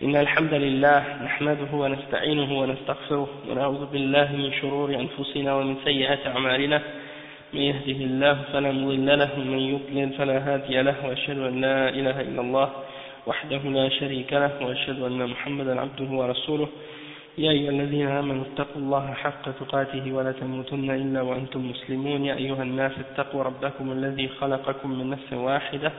إن الحمد لله نحمده ونستعينه ونستغفره ونعوذ بالله من شرور أنفسنا ومن سيئات أعمالنا من يهده الله فلا مضل له ومن يضلل فلا هادي له وأشهد أن لا إله إلا الله وحده لا شريك له وأشهد أن محمدا عبده ورسوله يا أيها الذين آمنوا اتقوا الله حق تقاته ولا تموتن إلا وأنتم مسلمون يا أيها الناس اتقوا ربكم الذي خلقكم من نفس واحدة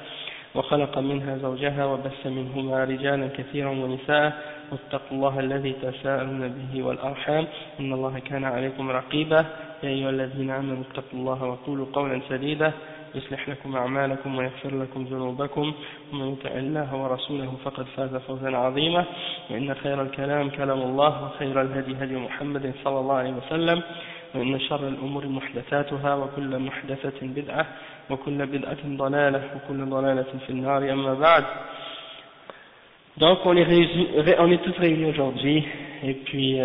وخلق منها زوجها وبث منهما رجالا كثيرا ونساء واتقوا الله الذي تساءلون به والأرحام إن الله كان عليكم رقيبا يا أيها الذين آمنوا اتقوا الله وقولوا قولا سديدا يصلح لكم أعمالكم ويغفر لكم ذنوبكم ومن يطع الله ورسوله فقد فاز فوزا عظيما وإن خير الكلام كلام الله وخير الهدي هدي محمد صلى الله عليه وسلم وإن شر الأمور محدثاتها وكل محدثة بدعة وكل بدعة ضلالة وكل ضلالة في النار أما بعد. Donc on est tous réunis aujourd'hui et puis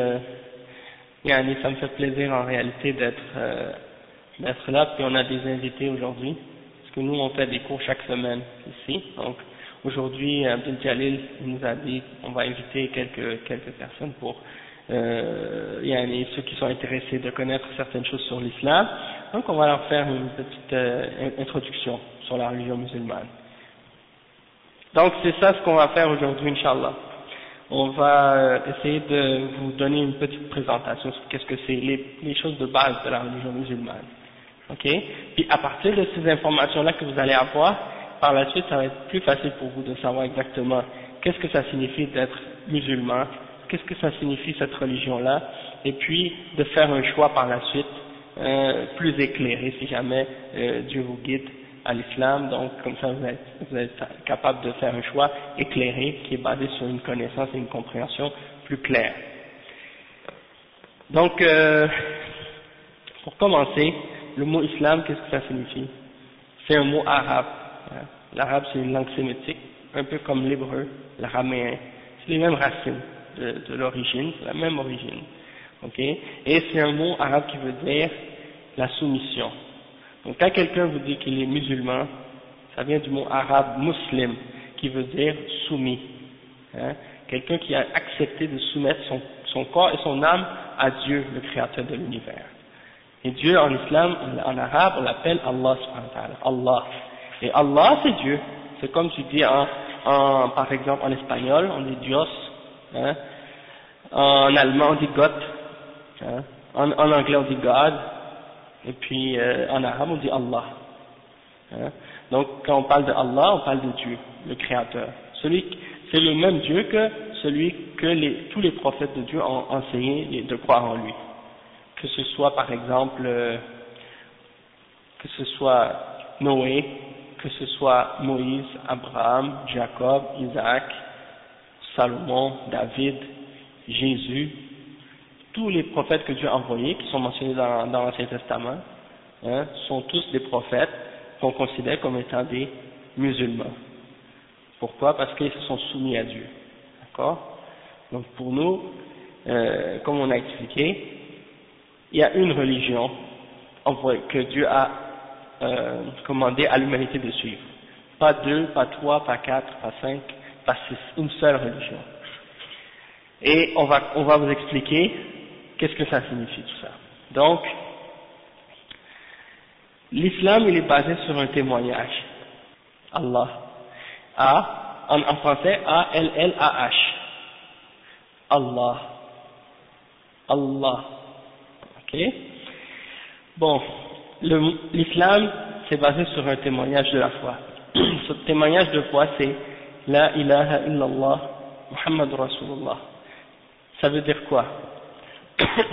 yani, ça me fait plaisir en réalité d'être là, puis on a des invités aujourd'hui parce que nous on fait des cours chaque semaine ici. Donc aujourd'hui Abdel Jalil nous a dit on va inviter quelques personnes pour yani, ceux qui sont intéressés de connaître certaines choses sur l'islam. Donc on va leur faire une petite introduction sur la religion musulmane. Donc c'est ça ce qu'on va faire aujourd'hui, Inch'Allah. On va essayer de vous donner une petite présentation sur qu'est-ce que c'est, les choses de base de la religion musulmane. Ok? Puis à partir de ces informations-là que vous allez avoir, par la suite ça va être plus facile pour vous de savoir exactement qu'est-ce que ça signifie d'être musulman, qu'est-ce que ça signifie cette religion-là, et puis de faire un choix par la suite plus éclairé si jamais Dieu vous guide à l'islam. Donc comme ça vous êtes capable de faire un choix éclairé qui est basé sur une connaissance et une compréhension plus claire. Donc pour commencer, le mot islam, qu'est-ce que ça signifie? C'est un mot arabe. L'arabe c'est une langue sémitique, un peu comme l'hébreu, l'araméen, c'est les mêmes racines de l'origine, c'est la même origine. Ok? Et c'est un mot arabe qui veut dire la soumission. Donc quand quelqu'un vous dit qu'il est musulman, ça vient du mot arabe muslim, qui veut dire soumis. Hein? Quelqu'un qui a accepté de soumettre son corps et son âme à Dieu, le créateur de l'univers. Et Dieu en islam, en arabe, on l'appelle Allah subhanahu wa ta'ala, Allah. Et Allah c'est Dieu. C'est comme tu dis par exemple en espagnol, on dit Dios, hein? En allemand on dit Gott, hein? En anglais on dit God, et puis en arabe on dit Allah. Hein? Donc quand on parle de Allah, on parle de Dieu, le créateur. C'est le même Dieu que celui que tous les prophètes de Dieu ont enseigné de croire en lui. Que ce soit par exemple, que ce soit Noé, que ce soit Moïse, Abraham, Jacob, Isaac, Salomon, David, Jésus, tous les prophètes que Dieu a envoyés, qui sont mentionnés dans l'Ancien Testament, hein, sont tous des prophètes qu'on considère comme étant des musulmans. Pourquoi? Parce qu'ils se sont soumis à Dieu. D'accord? Donc pour nous, comme on a expliqué, il y a une religion que Dieu a commandé à l'humanité de suivre. Pas 2, pas 3, pas 4, pas 5, pas 6, une seule religion. Et on va vous expliquer qu'est-ce que ça signifie tout ça. Donc, l'islam il est basé sur un témoignage. Allah. En français, A-L-L-A-H. Allah. Allah. Ok? Bon, l'islam c'est basé sur un témoignage de la foi. Ce témoignage de foi c'est La ilaha illallah Muhammad Rasulullah. Ça veut dire quoi?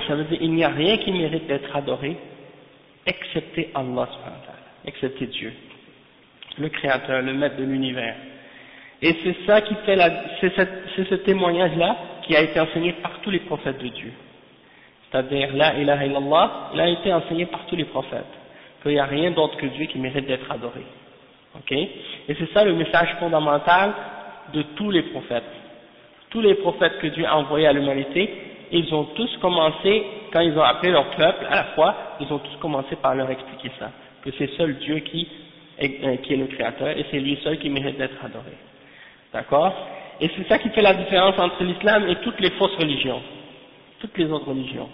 Ça veut dire il n'y a rien qui mérite d'être adoré excepté Allah subhanahu wa ta'ala, excepté Dieu, le créateur, le maître de l'univers. Et c'est ça qui fait c'est ce témoignage-là qui a été enseigné par tous les prophètes de Dieu. C'est-à-dire La ilaha illallah, il a été enseigné par tous les prophètes, qu'il n'y a rien d'autre que Dieu qui mérite d'être adoré. Ok? Et c'est ça le message fondamental de tous les prophètes. Tous les prophètes que Dieu a envoyés à l'humanité, ils ont tous commencé, quand ils ont appelé leur peuple à la foi, ils ont tous commencé par leur expliquer ça, que c'est seul Dieu qui est le créateur et c'est lui seul qui mérite d'être adoré. D'accord? Et c'est ça qui fait la différence entre l'islam et toutes les fausses religions, toutes les autres religions.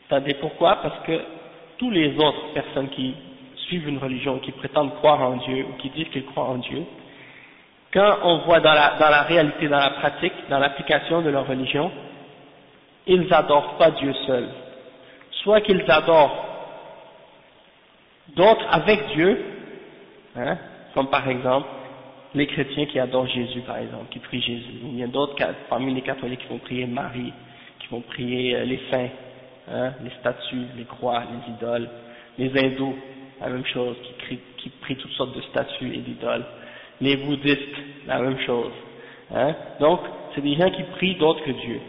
C'est-à-dire pourquoi? Parce que tous les autres personnes qui suivent une religion, qui prétendent croire en Dieu, ou qui disent qu'ils croient en Dieu, quand on voit dans la réalité, dans la pratique, dans l'application de leur religion, ils n'adorent pas Dieu seul. Soit qu'ils adorent d'autres avec Dieu, hein, comme par exemple les chrétiens qui adorent Jésus par exemple, qui prient Jésus. Il y a d'autres parmi les catholiques qui vont prier Marie, qui vont prier les saints, hein, les statues, les croix, les idoles. Les hindous, la même chose, qui prient toutes sortes de statues et d'idoles. Les bouddhistes, la même chose. Hein. Donc, c'est des gens qui prient d'autres que Dieu.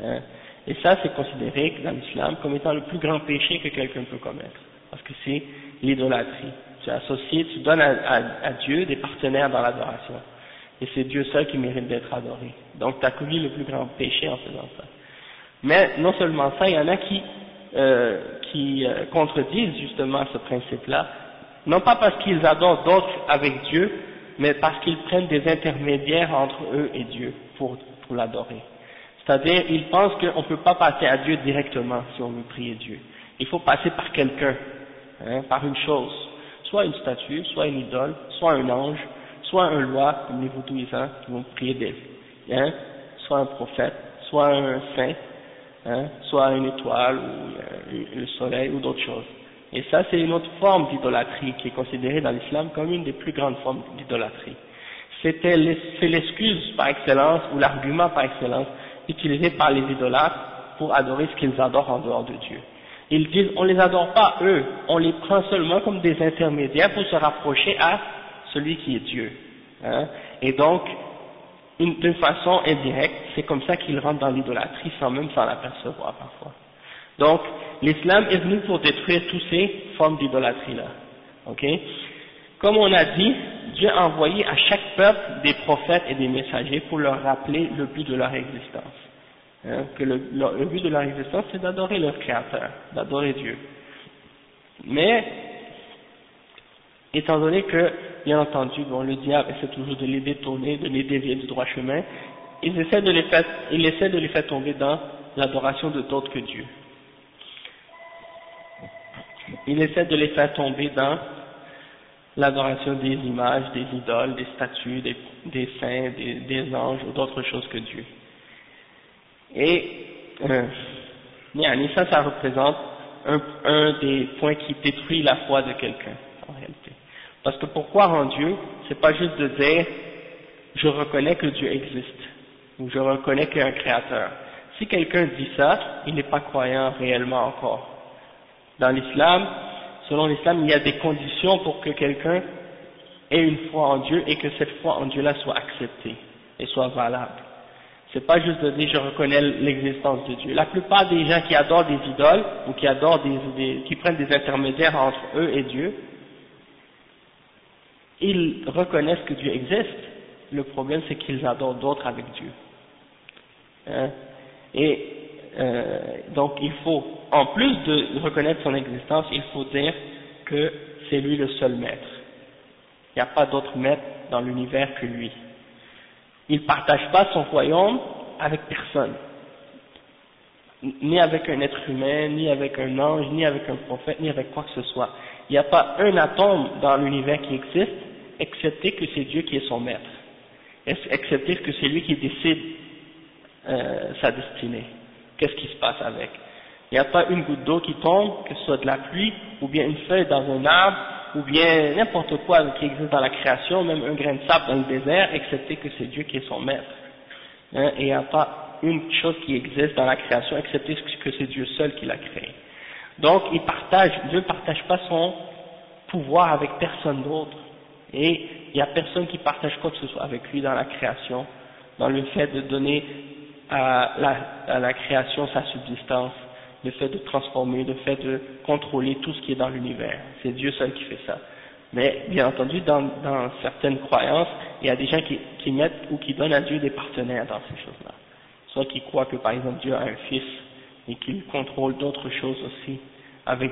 Hein. Et ça, c'est considéré dans l'islam comme étant le plus grand péché que quelqu'un peut commettre. Parce que c'est l'idolâtrie. Tu associes, tu donnes à Dieu des partenaires dans l'adoration. Et c'est Dieu seul qui mérite d'être adoré. Donc, tu as commis le plus grand péché en faisant ça. Mais non seulement ça, il y en a qui contredisent justement ce principe-là, non pas parce qu'ils adorent d'autres avec Dieu, mais parce qu'ils prennent des intermédiaires entre eux et Dieu pour l'adorer. C'est-à-dire, ils pensent qu'on ne peut pas passer à Dieu directement si on veut prier Dieu. Il faut passer par quelqu'un, hein, par une chose, soit une statue, soit une idole, soit un ange, soit un roi, comme les vaudouisants qui vont prier d'elle, hein, soit un prophète, soit un saint, hein, soit une étoile ou le soleil ou d'autres choses. Et ça, c'est une autre forme d'idolâtrie qui est considérée dans l'islam comme une des plus grandes formes d'idolâtrie. C'est l'excuse par excellence ou l'argument par excellence utilisé par les idolâtres pour adorer ce qu'ils adorent en dehors de Dieu. Ils disent, on les adore pas eux, on les prend seulement comme des intermédiaires pour se rapprocher à celui qui est Dieu. Hein. Et donc, d'une façon indirecte, c'est comme ça qu'ils rentrent dans l'idolâtrie sans même s'en apercevoir parfois. Donc, l'islam est venu pour détruire toutes ces formes d'idolâtrie-là. Ok? Comme on a dit, Dieu a envoyé à chaque peuple des prophètes et des messagers pour leur rappeler le but de leur existence. Hein, que le but de leur existence, c'est d'adorer leur Créateur, d'adorer Dieu. Mais, étant donné que, bien entendu, bon, le diable essaie toujours de les détourner, de les dévier du droit chemin, il essaie de les faire tomber dans l'adoration de d'autres que Dieu. Il essaie de les faire tomber dans l'adoration des images, des idoles, des statues, des saints, des anges ou d'autres choses que Dieu. Et ça représente un des points qui détruit la foi de quelqu'un, en réalité. Parce que pour croire en Dieu, c'est pas juste de dire je reconnais que Dieu existe, ou je reconnais qu'il y a un créateur. Si quelqu'un dit ça, il n'est pas croyant réellement encore. Dans l'islam, selon l'islam, il y a des conditions pour que quelqu'un ait une foi en Dieu et que cette foi en Dieu-là soit acceptée et soit valable. C'est pas juste de dire je reconnais l'existence de Dieu. La plupart des gens qui adorent des idoles ou qui adorent qui prennent des intermédiaires entre eux et Dieu, ils reconnaissent que Dieu existe. Le problème, c'est qu'ils adorent d'autres avec Dieu. Hein? Et donc il faut, en plus de reconnaître son existence, il faut dire que c'est lui le seul maître. Il n'y a pas d'autre maître dans l'univers que lui. Il ne partage pas son royaume avec personne, ni avec un être humain, ni avec un ange, ni avec un prophète, ni avec quoi que ce soit. Il n'y a pas un atome dans l'univers qui existe, excepté que c'est Dieu qui est son maître, excepté que c'est lui qui décide sa destinée. Qu'est-ce qui se passe avec? Il n'y a pas une goutte d'eau qui tombe, que ce soit de la pluie, ou bien une feuille dans un arbre, ou bien n'importe quoi qui existe dans la création, même un grain de sable dans le désert, excepté que c'est Dieu qui est son maître. Hein, et il n'y a pas une chose qui existe dans la création, excepté que c'est Dieu seul qui l'a créé. Donc, Dieu ne partage pas son pouvoir avec personne d'autre. Et il n'y a personne qui partage quoi que ce soit avec lui dans la création, dans le fait de donner à la création sa subsistance, le fait de transformer, le fait de contrôler tout ce qui est dans l'univers. C'est Dieu seul qui fait ça. Mais bien entendu, dans certaines croyances, il y a des gens qui mettent ou qui donnent à Dieu des partenaires dans ces choses-là. Soit qui croient que par exemple Dieu a un fils et qu'il contrôle d'autres choses aussi avec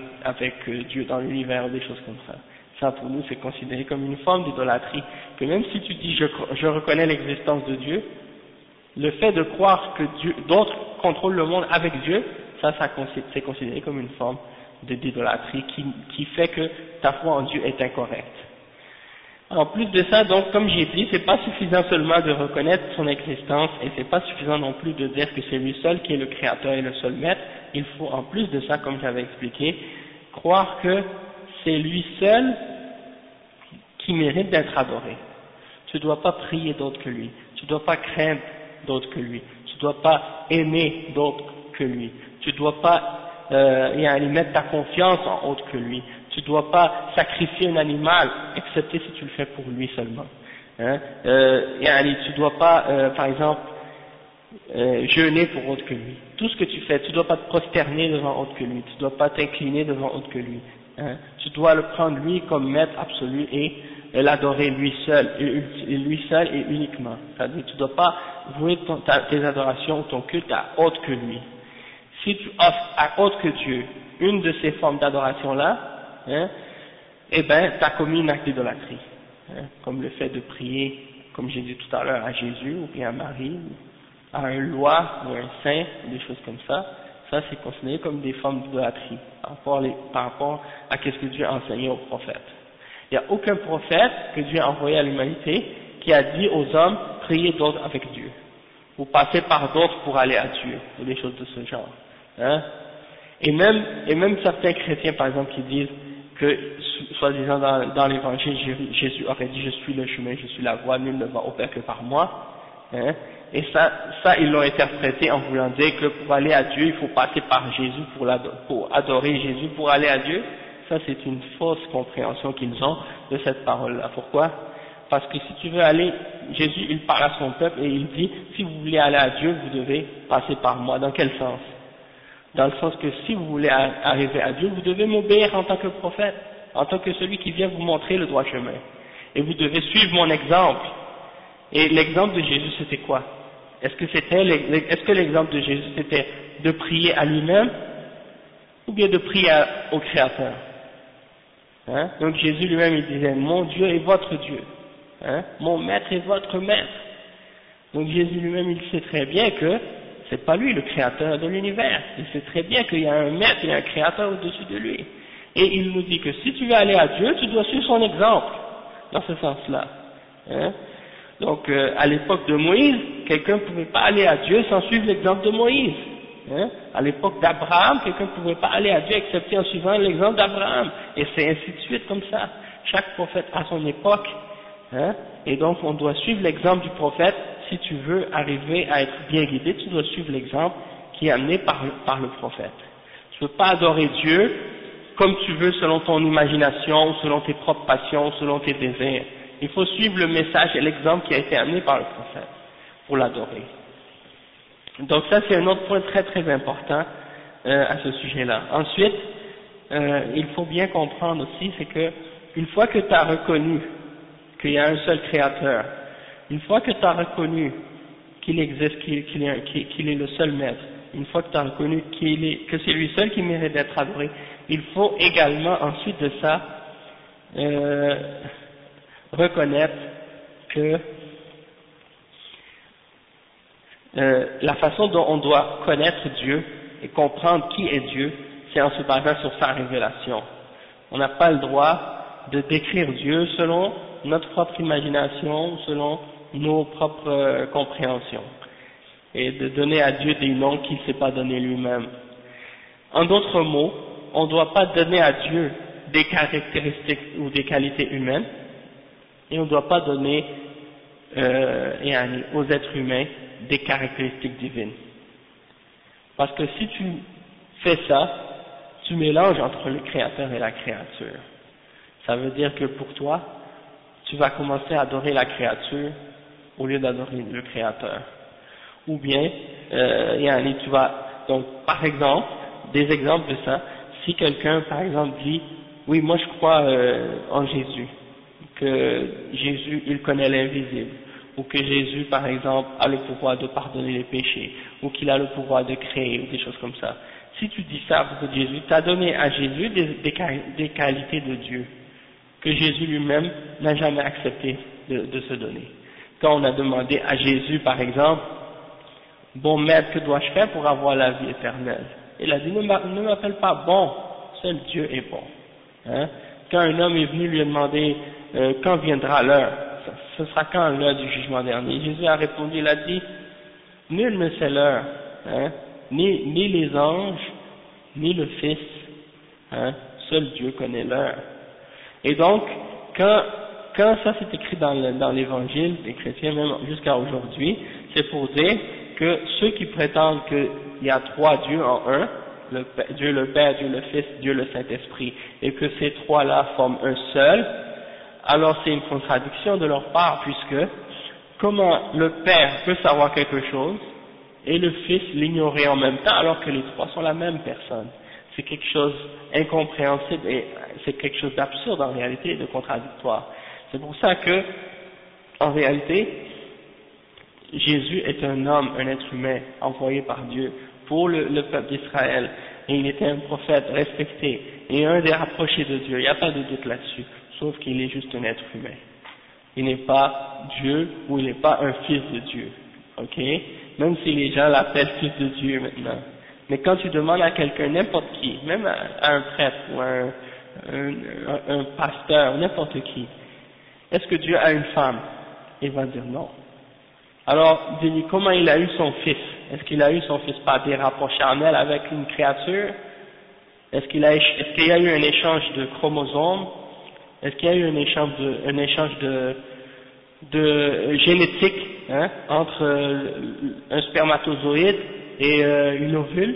Dieu dans l'univers, des choses comme ça. Ça pour nous c'est considéré comme une forme d'idolâtrie. Que même si tu dis je reconnais l'existence de Dieu, le fait de croire que d'autres contrôlent le monde avec Dieu, c'est considéré comme une forme d'idolâtrie qui fait que ta foi en Dieu est incorrecte. En plus de ça, donc, comme j'ai dit, c'est pas suffisant seulement de reconnaître son existence et c'est pas suffisant non plus de dire que c'est lui seul qui est le créateur et le seul maître. Il faut, en plus de ça, comme j'avais expliqué, croire que c'est lui seul qui mérite d'être adoré. Tu ne dois pas prier d'autre que lui. Tu ne dois pas craindre d'autre que lui. Tu ne dois pas aimer d'autre que lui. Tu ne dois pas mettre ta confiance en autre que lui. Tu ne dois pas sacrifier un animal, excepté si tu le fais pour lui seulement. Hein? Tu ne dois pas, par exemple, jeûner pour autre que lui. Tout ce que tu fais, tu ne dois pas te prosterner devant autre que lui. Tu ne dois pas t'incliner devant autre que lui. Hein? Tu dois le prendre lui comme maître absolu et l'adorer lui seul et uniquement. C'est-à-dire, tu ne dois pas vouer tes adorations ou ton culte à autre que lui. Si tu offres à autre que Dieu une de ces formes d'adoration-là, hein, eh ben, tu as commis un acte d'idolâtrie. Hein, comme le fait de prier, comme j'ai dit tout à l'heure, à Jésus, ou bien à Marie, ou à un loi, ou un saint, des choses comme ça. Ça, c'est considéré comme des formes d'idolâtrie par rapport à ce que Dieu a enseigné aux prophètes. Il n'y a aucun prophète que Dieu a envoyé à l'humanité qui a dit aux hommes, priez d'autres avec Dieu, ou passez par d'autres pour aller à Dieu, ou des choses de ce genre. Hein? Et même certains chrétiens, par exemple, qui disent que, soi-disant dans l'évangile, Jésus aurait dit, je suis le chemin, je suis la voie, nul ne va au Père que par moi. Hein? Et ça, ils l'ont interprété en voulant dire que pour aller à Dieu, il faut passer par Jésus pour adorer Jésus, pour aller à Dieu. Ça, c'est une fausse compréhension qu'ils ont de cette parole-là. Pourquoi? Parce que si tu veux aller, Jésus, il parle à son peuple et il dit, si vous voulez aller à Dieu, vous devez passer par moi. Dans quel sens? Dans le sens que si vous voulez arriver à Dieu, vous devez m'obéir en tant que prophète, en tant que celui qui vient vous montrer le droit chemin. Et vous devez suivre mon exemple. Et l'exemple de Jésus, c'était quoi? Est-ce que l'exemple de Jésus, c'était de prier à lui-même, ou bien de prier au Créateur? Hein? Donc Jésus lui-même, il disait, mon Dieu est votre Dieu. Hein? Mon maître est votre maître. Donc Jésus lui-même, il sait très bien que c'est pas lui le créateur de l'univers. Il sait très bien qu'il y a un maître, il y a un créateur au-dessus de lui. Et il nous dit que si tu veux aller à Dieu, tu dois suivre son exemple, dans ce sens-là. Hein? Donc, à l'époque de Moïse, quelqu'un ne pouvait pas aller à Dieu sans suivre l'exemple de Moïse. Hein? À l'époque d'Abraham, quelqu'un ne pouvait pas aller à Dieu excepté en suivant l'exemple d'Abraham. Et c'est ainsi de suite comme ça. Chaque prophète a son époque. Hein? Et donc, on doit suivre l'exemple du prophète. Si tu veux arriver à être bien guidé, tu dois suivre l'exemple qui est amené par le prophète. Tu ne peux pas adorer Dieu comme tu veux selon ton imagination, selon tes propres passions, selon tes désirs. Il faut suivre le message et l'exemple qui a été amené par le prophète pour l'adorer. Donc ça c'est un autre point très très important à ce sujet-là. Ensuite, il faut bien comprendre aussi, c'est que une fois que tu as reconnu qu'il y a un seul créateur, une fois que tu as reconnu qu'il existe, qu'il est le seul maître, une fois que tu as reconnu que c'est lui seul qui mérite d'être adoré, il faut également ensuite de ça reconnaître que la façon dont on doit connaître Dieu et comprendre qui est Dieu, c'est en se basant sur sa révélation. On n'a pas le droit de décrire Dieu selon notre propre imagination, selon nos propres compréhensions, et de donner à Dieu des noms qu'il ne s'est pas donné lui-même. En d'autres mots, on ne doit pas donner à Dieu des caractéristiques ou des qualités humaines, et on ne doit pas donner aux êtres humains des caractéristiques divines. Parce que si tu fais ça, tu mélanges entre le créateur et la créature. Ça veut dire que pour toi, tu vas commencer à adorer la créature au lieu d'adorer le créateur. Ou bien, tu vas, donc par exemple, des exemples de ça, si quelqu'un par exemple dit, oui moi je crois en Jésus, que Jésus il connaît l'invisible, ou que Jésus par exemple a le pouvoir de pardonner les péchés, ou qu'il a le pouvoir de créer, ou des choses comme ça. Si tu dis ça à propos de Jésus, tu as donné à Jésus des qualités de Dieu que Jésus lui-même n'a jamais accepté de se donner. Quand on a demandé à Jésus, par exemple, bon maître, que dois-je faire pour avoir la vie éternelle? Il a dit, ne m'appelle pas bon, seul Dieu est bon. Hein? Quand un homme est venu lui demander quand viendra l'heure, ce sera quand l'heure du jugement dernier? Jésus a répondu, il a dit, nul ne sait l'heure, hein? ni les anges, ni le Fils, hein? Seul Dieu connaît l'heure. Et donc, quand ça c'est écrit dans l'évangile des chrétiens, même jusqu'à aujourd'hui, c'est pour dire que ceux qui prétendent qu'il y a trois dieux en un, Dieu le Père, Dieu le Fils, Dieu le Saint-Esprit, et que ces trois-là forment un seul, alors c'est une contradiction de leur part, puisque comment le Père peut savoir quelque chose et le Fils l'ignorer en même temps, alors que les trois sont la même personne? C'est quelque chose d'incompréhensible et c'est quelque chose d'absurde en réalité et de contradictoire. C'est pour ça que, en réalité, Jésus est un homme, un être humain envoyé par Dieu pour le peuple d'Israël, et il était un prophète respecté et un des rapprochés de Dieu, il n'y a pas de doute là-dessus, sauf qu'il est juste un être humain. Il n'est pas Dieu ou il n'est pas un fils de Dieu, ok? Même si les gens l'appellent fils de Dieu maintenant. Mais quand tu demandes à quelqu'un, n'importe qui, même à un prêtre ou à un pasteur, n'importe qui, est-ce que Dieu a une femme? Il va dire non. Alors, dis-lui, comment il a eu son fils? Est-ce qu'il a eu son fils par des rapports charnels avec une créature? Est-ce qu'il y a eu un échange de chromosomes? Est-ce qu'il y a eu un échange de génétique, hein, entre un spermatozoïde et une ovule?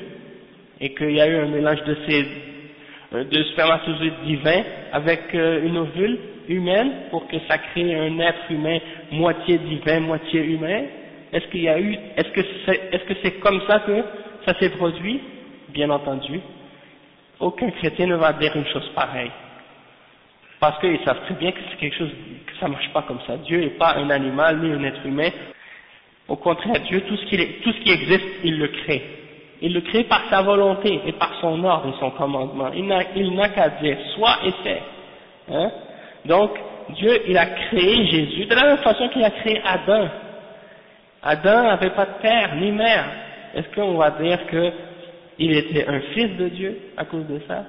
Et qu'il y a eu un mélange de spermatozoïdes divins avec une ovule humaine pour que ça crée un être humain moitié divin, moitié humain? Est-ce que c'est comme ça que ça s'est produit? Bien entendu. Aucun chrétien ne va dire une chose pareille. Parce qu'ils savent très bien que c'est quelque chose, que ça marche pas comme ça. Dieu n'est pas un animal ni un être humain. Au contraire, Dieu, tout ce qui existe, il le crée. Il le crée par sa volonté et par son ordre et son commandement. Il n'a qu'à dire, sois et fais. Hein? Donc, Dieu, il a créé Jésus de la même façon qu'il a créé Adam. Adam n'avait pas de père ni mère. Est-ce qu'on va dire qu'il était un fils de Dieu à cause de ça?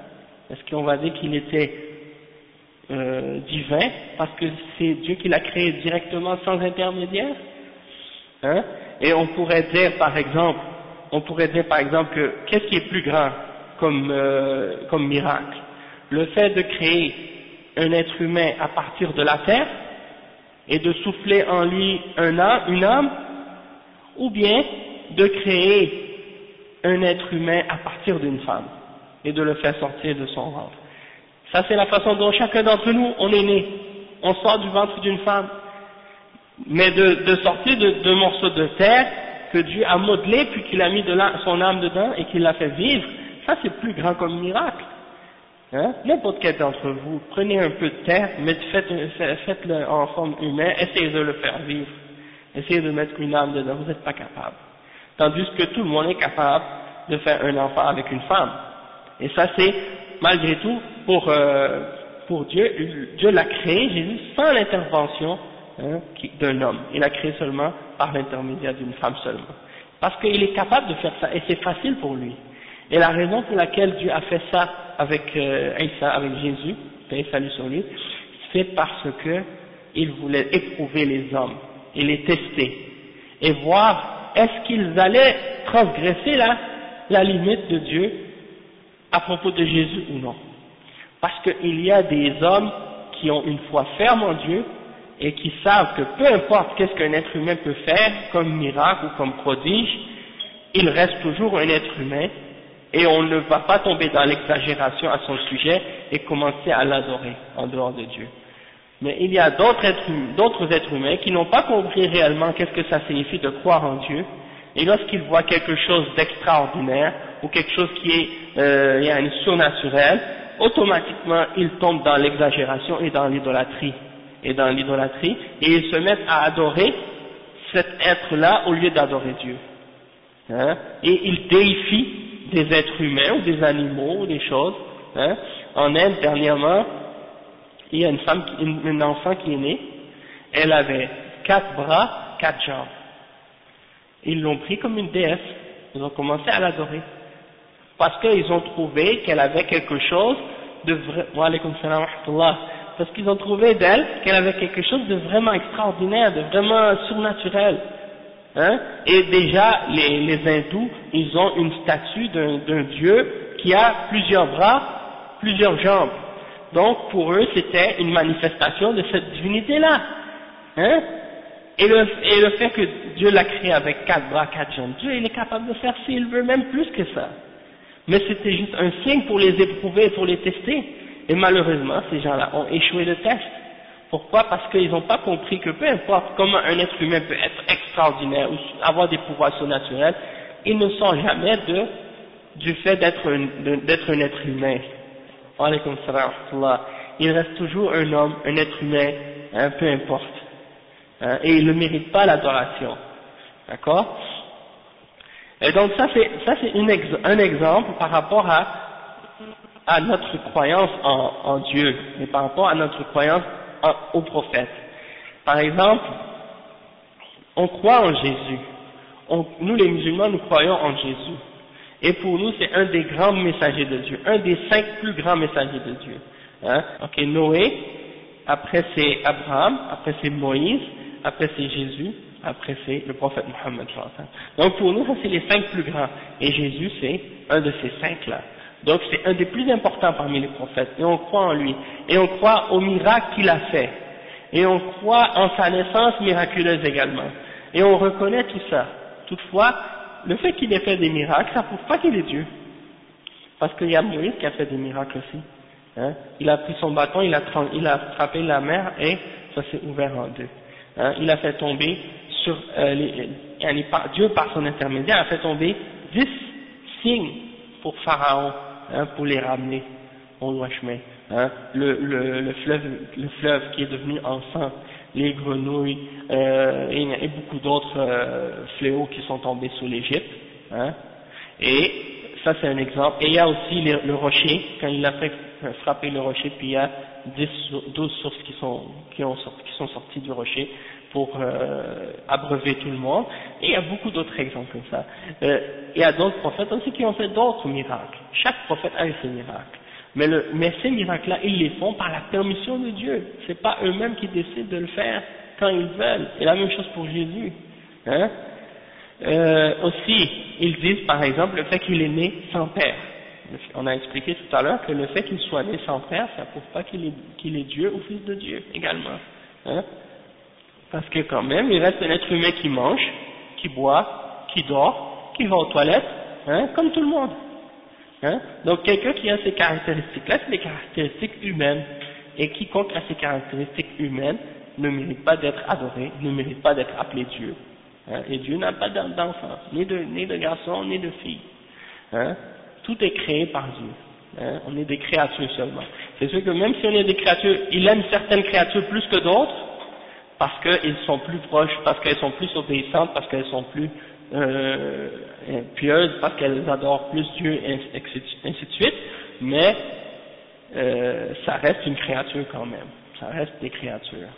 Est-ce qu'on va dire qu'il était divin parce que c'est Dieu qui l'a créé directement sans intermédiaire? Hein? Et on pourrait dire par exemple que qu'est-ce qui est plus grand comme miracle? Le fait de créer un être humain à partir de la terre et de souffler en lui une âme, ou bien de créer un être humain à partir d'une femme et de le faire sortir de son ventre. Ça c'est la façon dont chacun d'entre nous on est né. On sort du ventre d'une femme. Mais de sortir de morceaux de terre que Dieu a modelé puis qu'il a mis son âme dedans et qu'il l'a fait vivre, ça c'est plus grand comme miracle. Hein? N'importe quel d'entre vous, prenez un peu de terre, faites-le en forme humaine, essayez de le faire vivre, essayez de mettre une âme dedans, vous n'êtes pas capable. Tandis que tout le monde est capable de faire un enfant avec une femme. Et ça c'est, malgré tout, pour Dieu, Dieu l'a créé, Jésus, sans l'intervention d'un homme. Il l'a créé seulement par l'intermédiaire d'une femme seulement. Parce qu'il est capable de faire ça, et c'est facile pour lui. Et la raison pour laquelle Dieu a fait ça avec Isa, avec Jésus, paix et salut sur lui, c'est parce que il voulait éprouver les hommes, et les tester, et voir est-ce qu'ils allaient transgresser la limite de Dieu à propos de Jésus ou non. Parce qu'il y a des hommes qui ont une foi ferme en Dieu, et qui savent que peu importe qu'est-ce qu'un être humain peut faire, comme miracle ou comme prodige, il reste toujours un être humain, et on ne va pas tomber dans l'exagération à son sujet et commencer à l'adorer en dehors de Dieu. Mais il y a d'autres êtres humains qui n'ont pas compris réellement qu'est-ce que ça signifie de croire en Dieu, et lorsqu'ils voient quelque chose d'extraordinaire, ou quelque chose qui est surnaturel, automatiquement ils tombent dans l'exagération et dans l'idolâtrie. Et ils se mettent à adorer cet être-là au lieu d'adorer Dieu. Hein? Et ils déifient des êtres humains ou des animaux ou des choses. Hein? En Inde, dernièrement, il y a une femme, une enfant qui est née, elle avait 4 bras, 4 jambes. Ils l'ont pris comme une déesse, ils ont commencé à l'adorer. Parce qu'ils ont trouvé qu'elle avait quelque chose de vrai, wa alaykoum salam wa rahmatullah, parce qu'ils ont trouvé d'elle qu'elle avait quelque chose de vraiment extraordinaire, de vraiment surnaturel. Hein? Et déjà, les hindous, ils ont une statue d'un dieu qui a plusieurs bras, plusieurs jambes. Donc, pour eux, c'était une manifestation de cette divinité-là. Hein? Et le fait que Dieu l'a créé avec 4 bras, 4 jambes, Dieu, il est capable de faire s'il veut, même plus que ça. Mais c'était juste un signe pour les éprouver, pour les tester. Et malheureusement, ces gens-là ont échoué le test. Pourquoi? Parce qu'ils n'ont pas compris que peu importe comment un être humain peut être extraordinaire ou avoir des pouvoirs surnaturels, ils ne sont jamais du fait d'être un être humain. Alaykoum salam wa rahmatullah. Il reste toujours un homme, un être humain, hein, peu importe. Hein, et il ne mérite pas l'adoration. D'accord? Et donc ça c'est un exemple par rapport à notre croyance en Dieu et par rapport à notre croyance au prophète. Par exemple, on croit en Jésus. Nous les musulmans, nous croyons en Jésus. Et pour nous, c'est un des grands messagers de Dieu, un des 5 plus grands messagers de Dieu. Hein? Ok, Noé, après c'est Abraham, après c'est Moïse, après c'est Jésus, après c'est le prophète Mohammed. Donc pour nous, ça c'est les 5 plus grands. Et Jésus, c'est un de ces 5-là. Donc c'est un des plus importants parmi les prophètes. Et on croit en lui. Et on croit au miracle qu'il a fait. Et on croit en sa naissance miraculeuse également. Et on reconnaît tout ça. Toutefois, le fait qu'il ait fait des miracles, ça ne prouve pas qu'il est Dieu. Parce qu'il y a Moïse qui a fait des miracles aussi. Hein? Il a pris son bâton, il a frappé la mer et ça s'est ouvert en deux. Hein? Il a fait tomber sur Dieu par son intermédiaire a fait tomber 10 signes pour Pharaon, hein, pour les ramener au droit chemin. Hein? Le fleuve qui est devenu en sang, les grenouilles et beaucoup d'autres fléaux qui sont tombés sur l'Égypte. Hein? Et ça c'est un exemple. Et il y a aussi le rocher, quand il a fait frapper le rocher, puis il y a 12 sources qui sont sorties du rocher pour abreuver tout le monde. Et il y a beaucoup d'autres exemples comme ça. Il y a d'autres prophètes aussi qui ont fait d'autres miracles. Chaque prophète a eu ses miracles. Mais ces miracles-là, ils les font par la permission de Dieu. C'est pas eux-mêmes qui décident de le faire quand ils veulent. Et la même chose pour Jésus. Hein? Aussi, ils disent par exemple le fait qu'il est né sans père. On a expliqué tout à l'heure que le fait qu'il soit né sans père, ça ne prouve pas qu'il est Dieu ou fils de Dieu également. Hein? Parce que quand même, il reste un être humain qui mange, qui boit, qui dort, qui va aux toilettes, hein, comme tout le monde. Hein? Donc quelqu'un qui a ces caractéristiques-là, c'est des caractéristiques humaines. Et quiconque a ces caractéristiques humaines ne mérite pas d'être adoré, ne mérite pas d'être appelé Dieu. Hein? Et Dieu n'a pas d'enfant, ni de garçon, ni de fille. Hein? Tout est créé par Dieu. Hein? On est des créatures seulement. C'est sûr que même si on est des créatures, il aime certaines créatures plus que d'autres, parce qu'elles sont plus proches, parce qu'elles sont plus obéissantes, parce qu'elles sont plus pieuses, parce qu'elles adorent plus Dieu, et ainsi de suite, mais ça reste une créature quand même, ça reste des créatures.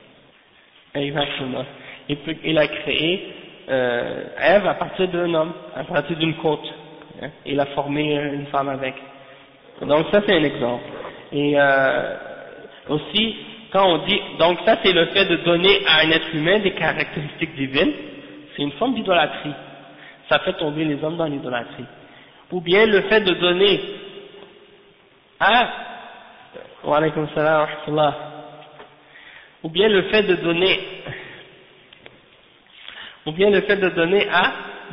Exactement. Il a créé Ève à partir d'un homme, à partir d'une côte, hein, il a formé une femme avec. Donc ça c'est un exemple. Et aussi, quand on dit, donc ça c'est le fait de donner à un être humain des caractéristiques divines, c'est une forme d'idolâtrie. Ça fait tomber les hommes dans l'idolâtrie. Ou bien le fait de donner à, wa alaykoum salam wa rahmatullah, ou bien le fait de donner à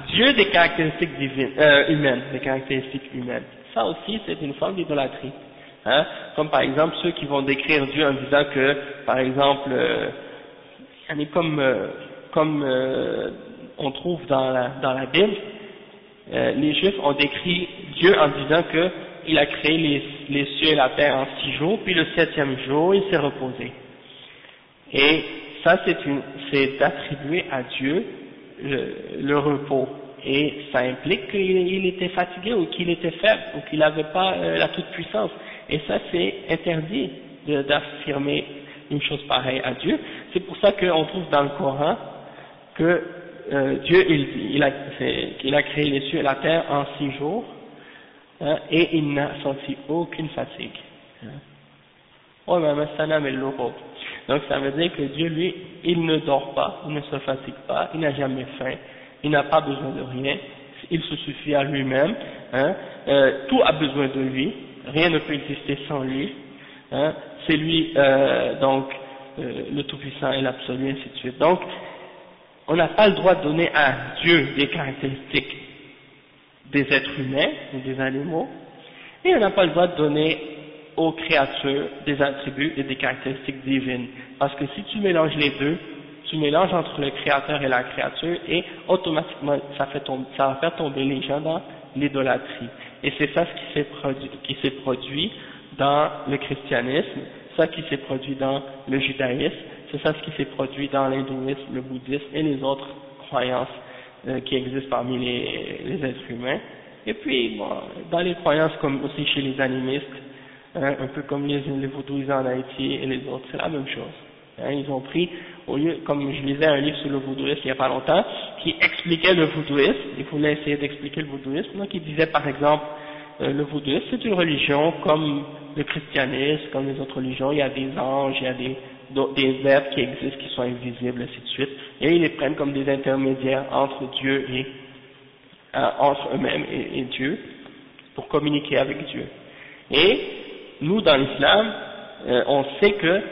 Dieu des caractéristiques divines, humaines, des caractéristiques humaines. Ça aussi c'est une forme d'idolâtrie. Hein? Comme par exemple ceux qui vont décrire Dieu en disant que, par exemple, comme on trouve dans la Bible, les Juifs ont décrit Dieu en disant que il a créé les cieux et la terre en 6 jours, puis le 7e jour il s'est reposé. Et ça c'est d'attribuer à Dieu le repos. Et ça implique qu'il était fatigué ou qu'il était faible ou qu'il n'avait pas la toute-puissance. Et ça c'est interdit. d'affirmer une chose pareille à Dieu. C'est pour ça qu'on trouve dans le Coran que Dieu il a créé les cieux et la terre en 6 jours, hein, et il n'a senti aucune fatigue. Donc ça veut dire que Dieu, lui, il ne dort pas, il ne se fatigue pas, il n'a jamais faim, il n'a pas besoin de rien, il se suffit à lui-même, hein, tout a besoin de lui, rien ne peut exister sans lui, hein, c'est lui donc le Tout-Puissant et l'Absolu, ainsi de suite. Donc, on n'a pas le droit de donner à Dieu des caractéristiques des êtres humains ou des animaux, et on n'a pas le droit de donner aux créatures des attributs et des caractéristiques divines. Parce que si tu mélanges les deux, tu mélanges entre le créateur et la créature, et automatiquement ça va faire tomber les gens dans l'idolâtrie. Et c'est ça ce qui s'est produit dans le christianisme, ça qui s'est produit dans le judaïsme, c'est ça ce qui s'est produit dans l'hindouisme, le bouddhisme et les autres croyances qui existent parmi les êtres humains. Et puis, bon, dans les croyances comme aussi chez les animistes, hein, un peu comme les vaudouisants en Haïti et les autres, c'est la même chose. Hein, ils ont pris, au lieu, comme je lisais un livre sur le vaudouisme il n'y a pas longtemps, qui expliquait le vaudouisme, il voulait essayer d'expliquer le vaudouisme, donc il disait par exemple, le vaudouisme c'est une religion comme le christianisme, comme les autres religions, il y a des anges, il y a des êtres qui existent, qui sont invisibles, ainsi de suite, et ils les prennent comme des intermédiaires entre Dieu et entre eux-mêmes et Dieu, pour communiquer avec Dieu. Et nous, dans l'islam, on sait que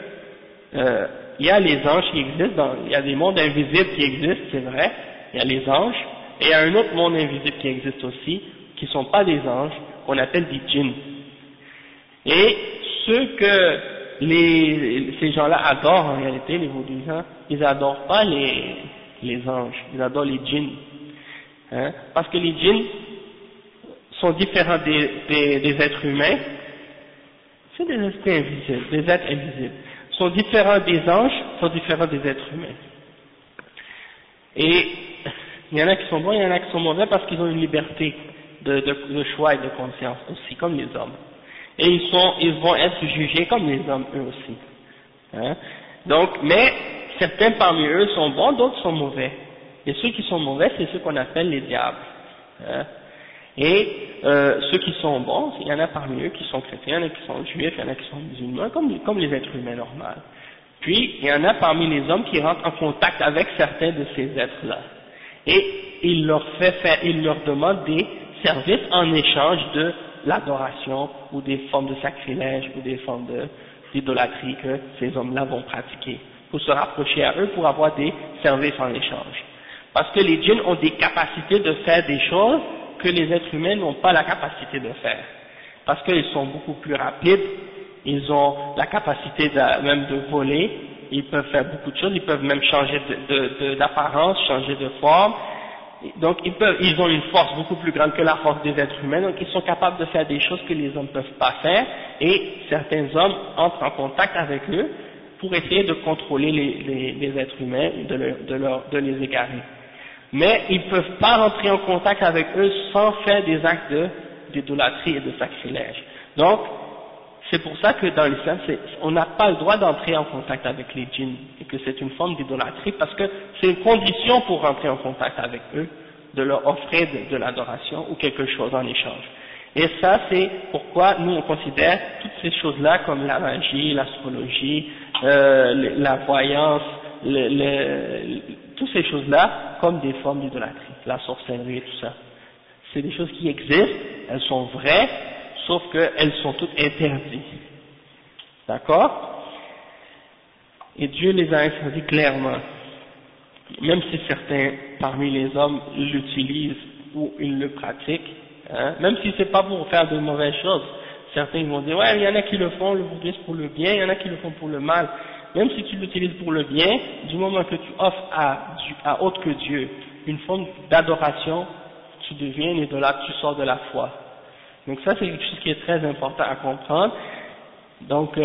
il y a les anges qui existent, il y a des mondes invisibles qui existent, c'est vrai, il y a les anges, et il y a un autre monde invisible qui existe aussi, qui ne sont pas des anges, qu'on appelle des djinns. Et ceux que ces gens-là adorent en réalité, les vaudouisants, ils adorent pas les anges, ils adorent les djinns. Hein, parce que les djinns sont différents des êtres humains, c'est des esprits invisibles, des êtres invisibles, sont différents des anges, sont différents des êtres humains. Et il y en a qui sont bons, il y en a qui sont mauvais parce qu'ils ont une liberté de choix et de conscience aussi, comme les hommes. Et ils vont être jugés comme les hommes eux aussi. Hein? Donc, mais certains parmi eux sont bons, d'autres sont mauvais. Et ceux qui sont mauvais, c'est ceux qu'on appelle les diables. Hein? Et ceux qui sont bons, il y en a parmi eux qui sont chrétiens, il y en a qui sont juifs, il y en a qui sont musulmans, comme les êtres humains normaux. Puis, il y en a parmi les hommes qui rentrent en contact avec certains de ces êtres-là. Et il leur demande des services en échange de l'adoration ou des formes de sacrilège ou des formes d'idolâtrie que ces hommes-là vont pratiquer, pour se rapprocher à eux pour avoir des services en échange. Parce que les djinns ont des capacités de faire des choses que les êtres humains n'ont pas la capacité de faire. Parce qu'ils sont beaucoup plus rapides, ils ont la capacité même de voler, ils peuvent faire beaucoup de choses, ils peuvent même changer d'apparence, changer de forme. Donc ils ont une force beaucoup plus grande que la force des êtres humains, donc ils sont capables de faire des choses que les hommes ne peuvent pas faire, et certains hommes entrent en contact avec eux pour essayer de contrôler les êtres humains, de les égarer. Mais ils ne peuvent pas rentrer en contact avec eux sans faire des actes d'idolâtrie et de sacrilège. Donc, c'est pour ça que dans l'islam, on n'a pas le droit d'entrer en contact avec les djinns, et que c'est une forme d'idolâtrie, parce que c'est une condition pour rentrer en contact avec eux, de leur offrir de l'adoration ou quelque chose en échange. Et ça, c'est pourquoi nous on considère toutes ces choses-là comme la magie, l'astrologie, la voyance, toutes ces choses-là comme des formes d'idolâtrie, la sorcellerie et tout ça. C'est des choses qui existent, elles sont vraies, sauf qu'elles sont toutes interdites. D'accord? Et Dieu les a interdits clairement. Même si certains parmi les hommes l'utilisent ou ils le pratiquent, hein, même si c'est pas pour faire de mauvaises choses. Certains vont dire, ouais, il y en a qui le font, le bouddhisme pour le bien, il y en a qui le font pour le mal. Même si tu l'utilises pour le bien, du moment que tu offres à autre que Dieu une forme d'adoration, tu deviens un idolâtre, tu sors de la foi. Donc ça, c'est quelque chose qui est très important à comprendre. Donc,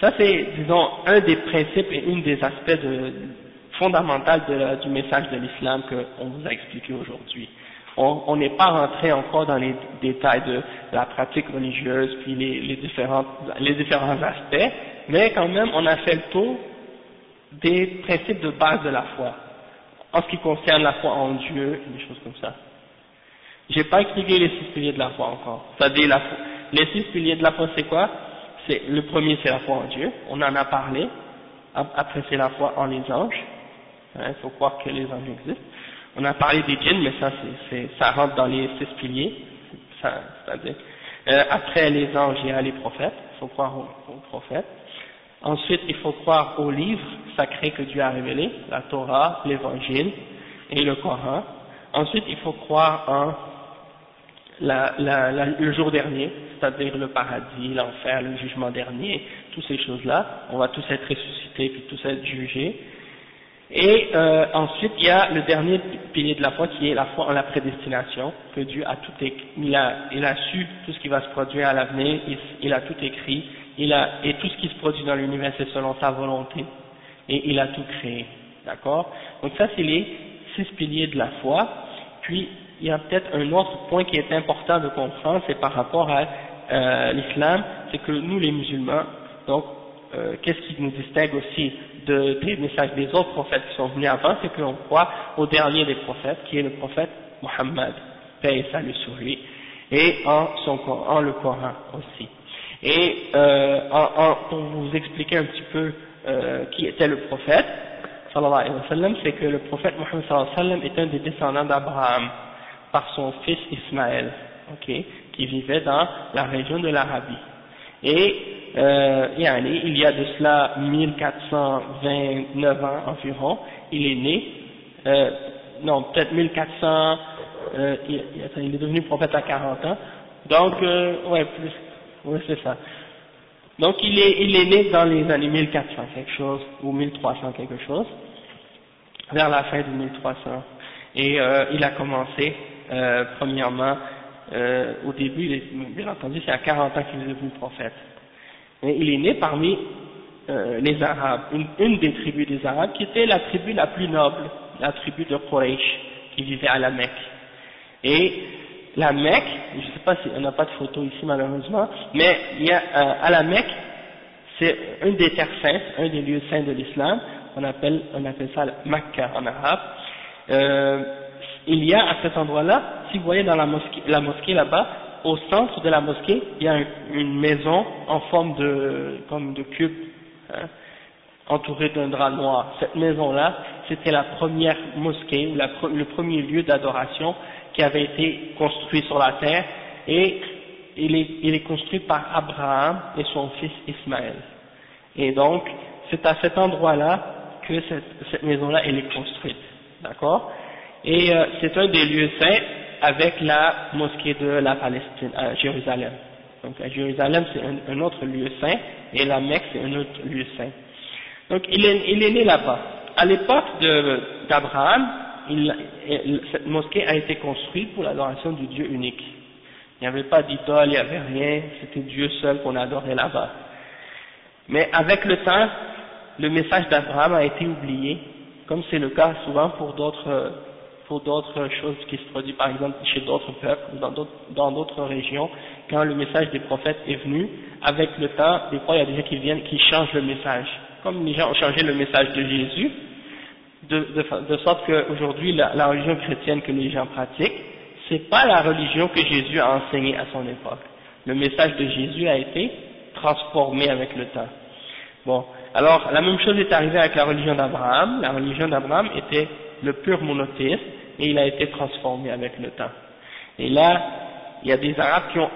ça c'est, disons, un des principes et une des aspects fondamentales du message de l'islam qu'on vous a expliqué aujourd'hui. On n'est pas rentré encore dans les détails de la pratique religieuse puis les différents aspects, mais quand même on a fait le tour des principes de base de la foi, en ce qui concerne la foi en Dieu, des choses comme ça. J'ai pas expliqué les 6 piliers de la foi encore. C'est-à-dire les 6 piliers de la foi c'est quoi? Le premier c'est la foi en Dieu, on en a parlé. Après c'est la foi en les anges, il faut croire que les anges existent. On a parlé des djinns, mais ça rentre dans les 6 piliers. C'est-à-dire, après les anges, il y a les prophètes, il faut croire aux prophètes. Ensuite, il faut croire aux livres sacrés que Dieu a révélés, la Torah, l'Évangile et le Coran. Ensuite, il faut croire en le jour dernier, c'est-à-dire le paradis, l'enfer, le jugement dernier, toutes ces choses-là. On va tous être ressuscités puis tous être jugés. Et ensuite, il y a le dernier pilier de la foi qui est la foi en la prédestination, que Dieu a tout écrit, il a su tout ce qui va se produire à l'avenir, il a tout écrit, et tout ce qui se produit dans l'univers c'est selon sa volonté, et il a tout créé, d'accord? Donc ça c'est les 6 piliers de la foi. Puis il y a peut-être un autre point qui est important de comprendre, c'est par rapport à l'islam, c'est que nous les musulmans, donc qu'est-ce qui nous distingue aussi des messages des autres prophètes qui sont venus avant, c'est qu'on croit au dernier des prophètes, qui est le prophète Mohammed, paix et salut sur lui, et en le Coran aussi. Et pour vous expliquer un petit peu qui était le prophète, sallallahu alayhi wa sallam, c'est que le prophète Mohammed sallallahu alayhi wa sallam est un des descendants d'Abraham par son fils Ismaël, qui vivait dans la région de l'Arabie. Et il y a de cela 1429 ans environ, il est né, peut-être 1400, il est devenu prophète à 40 ans, donc c'est ça. Donc il est né dans les années 1400 quelque chose, ou 1300 quelque chose, vers la fin de 1300, et il a commencé, premièrement, au début, bien entendu, c'est à 40 ans qu'il est devenu prophète. Et il est né parmi les Arabes, une des tribus des Arabes, qui était la tribu la plus noble, la tribu de Quraysh, qui vivait à la Mecque. Et la Mecque, je ne sais pas si on n'a pas de photo ici malheureusement, mais il y a, à la Mecque, c'est une des terres saintes, un des lieux saints de l'islam, on appelle ça Makkah en arabe. Il y a à cet endroit-là, si vous voyez dans la mosquée là-bas, au centre de la mosquée, il y a une maison en forme comme de cube, entourée d'un drap noir. Cette maison-là, c'était la première mosquée, ou le premier lieu d'adoration qui avait été construit sur la terre, et il est construit par Abraham et son fils Ismaël. Et donc, c'est à cet endroit-là que cette maison-là, elle est construite. D'accord? Et c'est un des lieux saints avec la mosquée de la Palestine, à Jérusalem. Donc à Jérusalem, c'est un autre lieu saint, et la Mecque, c'est un autre lieu saint. Donc il est né là-bas. À l'époque d'Abraham, cette mosquée a été construite pour l'adoration du Dieu unique. Il n'y avait pas d'idole, il n'y avait rien, c'était Dieu seul qu'on adorait là-bas. Mais avec le temps, le message d'Abraham a été oublié, comme c'est le cas souvent pour d'autres choses qui se produisent, par exemple chez d'autres peuples, dans d'autres régions. Quand le message des prophètes est venu, avec le temps, des fois il y a des gens qui viennent, qui changent le message. Comme les gens ont changé le message de Jésus, de sorte qu'aujourd'hui la religion chrétienne que les gens pratiquent, c'est pas la religion que Jésus a enseignée à son époque. Le message de Jésus a été transformé avec le temps. Bon, alors la même chose est arrivée avec la religion d'Abraham. La religion d'Abraham était le pur monothéisme, et il a été transformé avec le temps. Et là, il y a des Arabes qui ont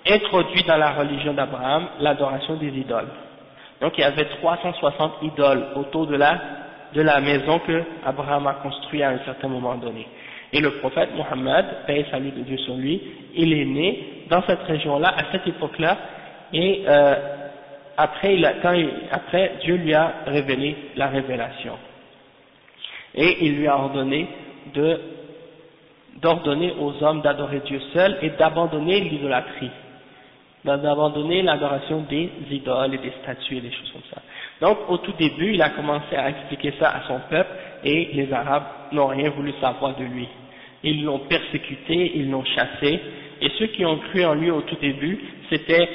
introduit dans la religion d'Abraham l'adoration des idoles. Donc il y avait 360 idoles autour de la maison que Abraham a construite à un certain moment donné. Et le prophète Mohammed, paix et salut de Dieu sur lui, il est né dans cette région-là, à cette époque-là, et après Dieu lui a révélé la révélation. Et il lui a ordonné d'ordonner aux hommes d'adorer Dieu seul et d'abandonner l'idolâtrie, d'abandonner l'adoration des idoles et des statues et des choses comme ça. Donc au tout début, il a commencé à expliquer ça à son peuple et les Arabes n'ont rien voulu savoir de lui. Ils l'ont persécuté, ils l'ont chassé, et ceux qui ont cru en lui au tout début, c'était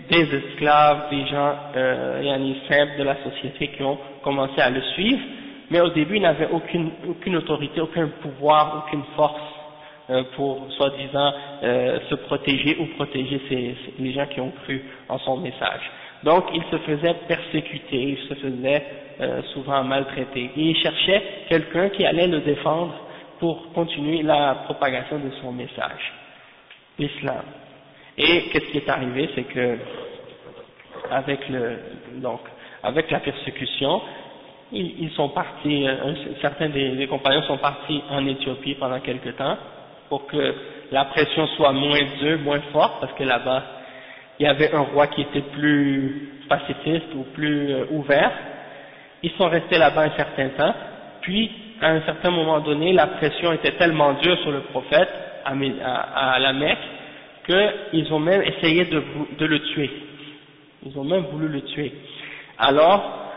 des esclaves, des gens simples de la société qui ont commencé à le suivre, mais au début il n'avait aucune autorité, aucun pouvoir, aucune force pour soi-disant se protéger ou protéger les gens qui ont cru en son message. Donc il se faisait persécuter, il se faisait souvent maltraiter, et il cherchait quelqu'un qui allait le défendre pour continuer la propagation de son message, l'islam. Et qu'est-ce qui est arrivé, c'est que avec la persécution, ils sont partis, certains des compagnons sont partis en Éthiopie pendant quelque temps pour que la pression soit moins dure, moins forte, parce que là-bas il y avait un roi qui était plus pacifiste ou plus ouvert. Ils sont restés là-bas un certain temps, puis à un certain moment donné, la pression était tellement dure sur le prophète à la Mecque qu'ils ont même essayé de le tuer. Ils ont même voulu le tuer. Alors,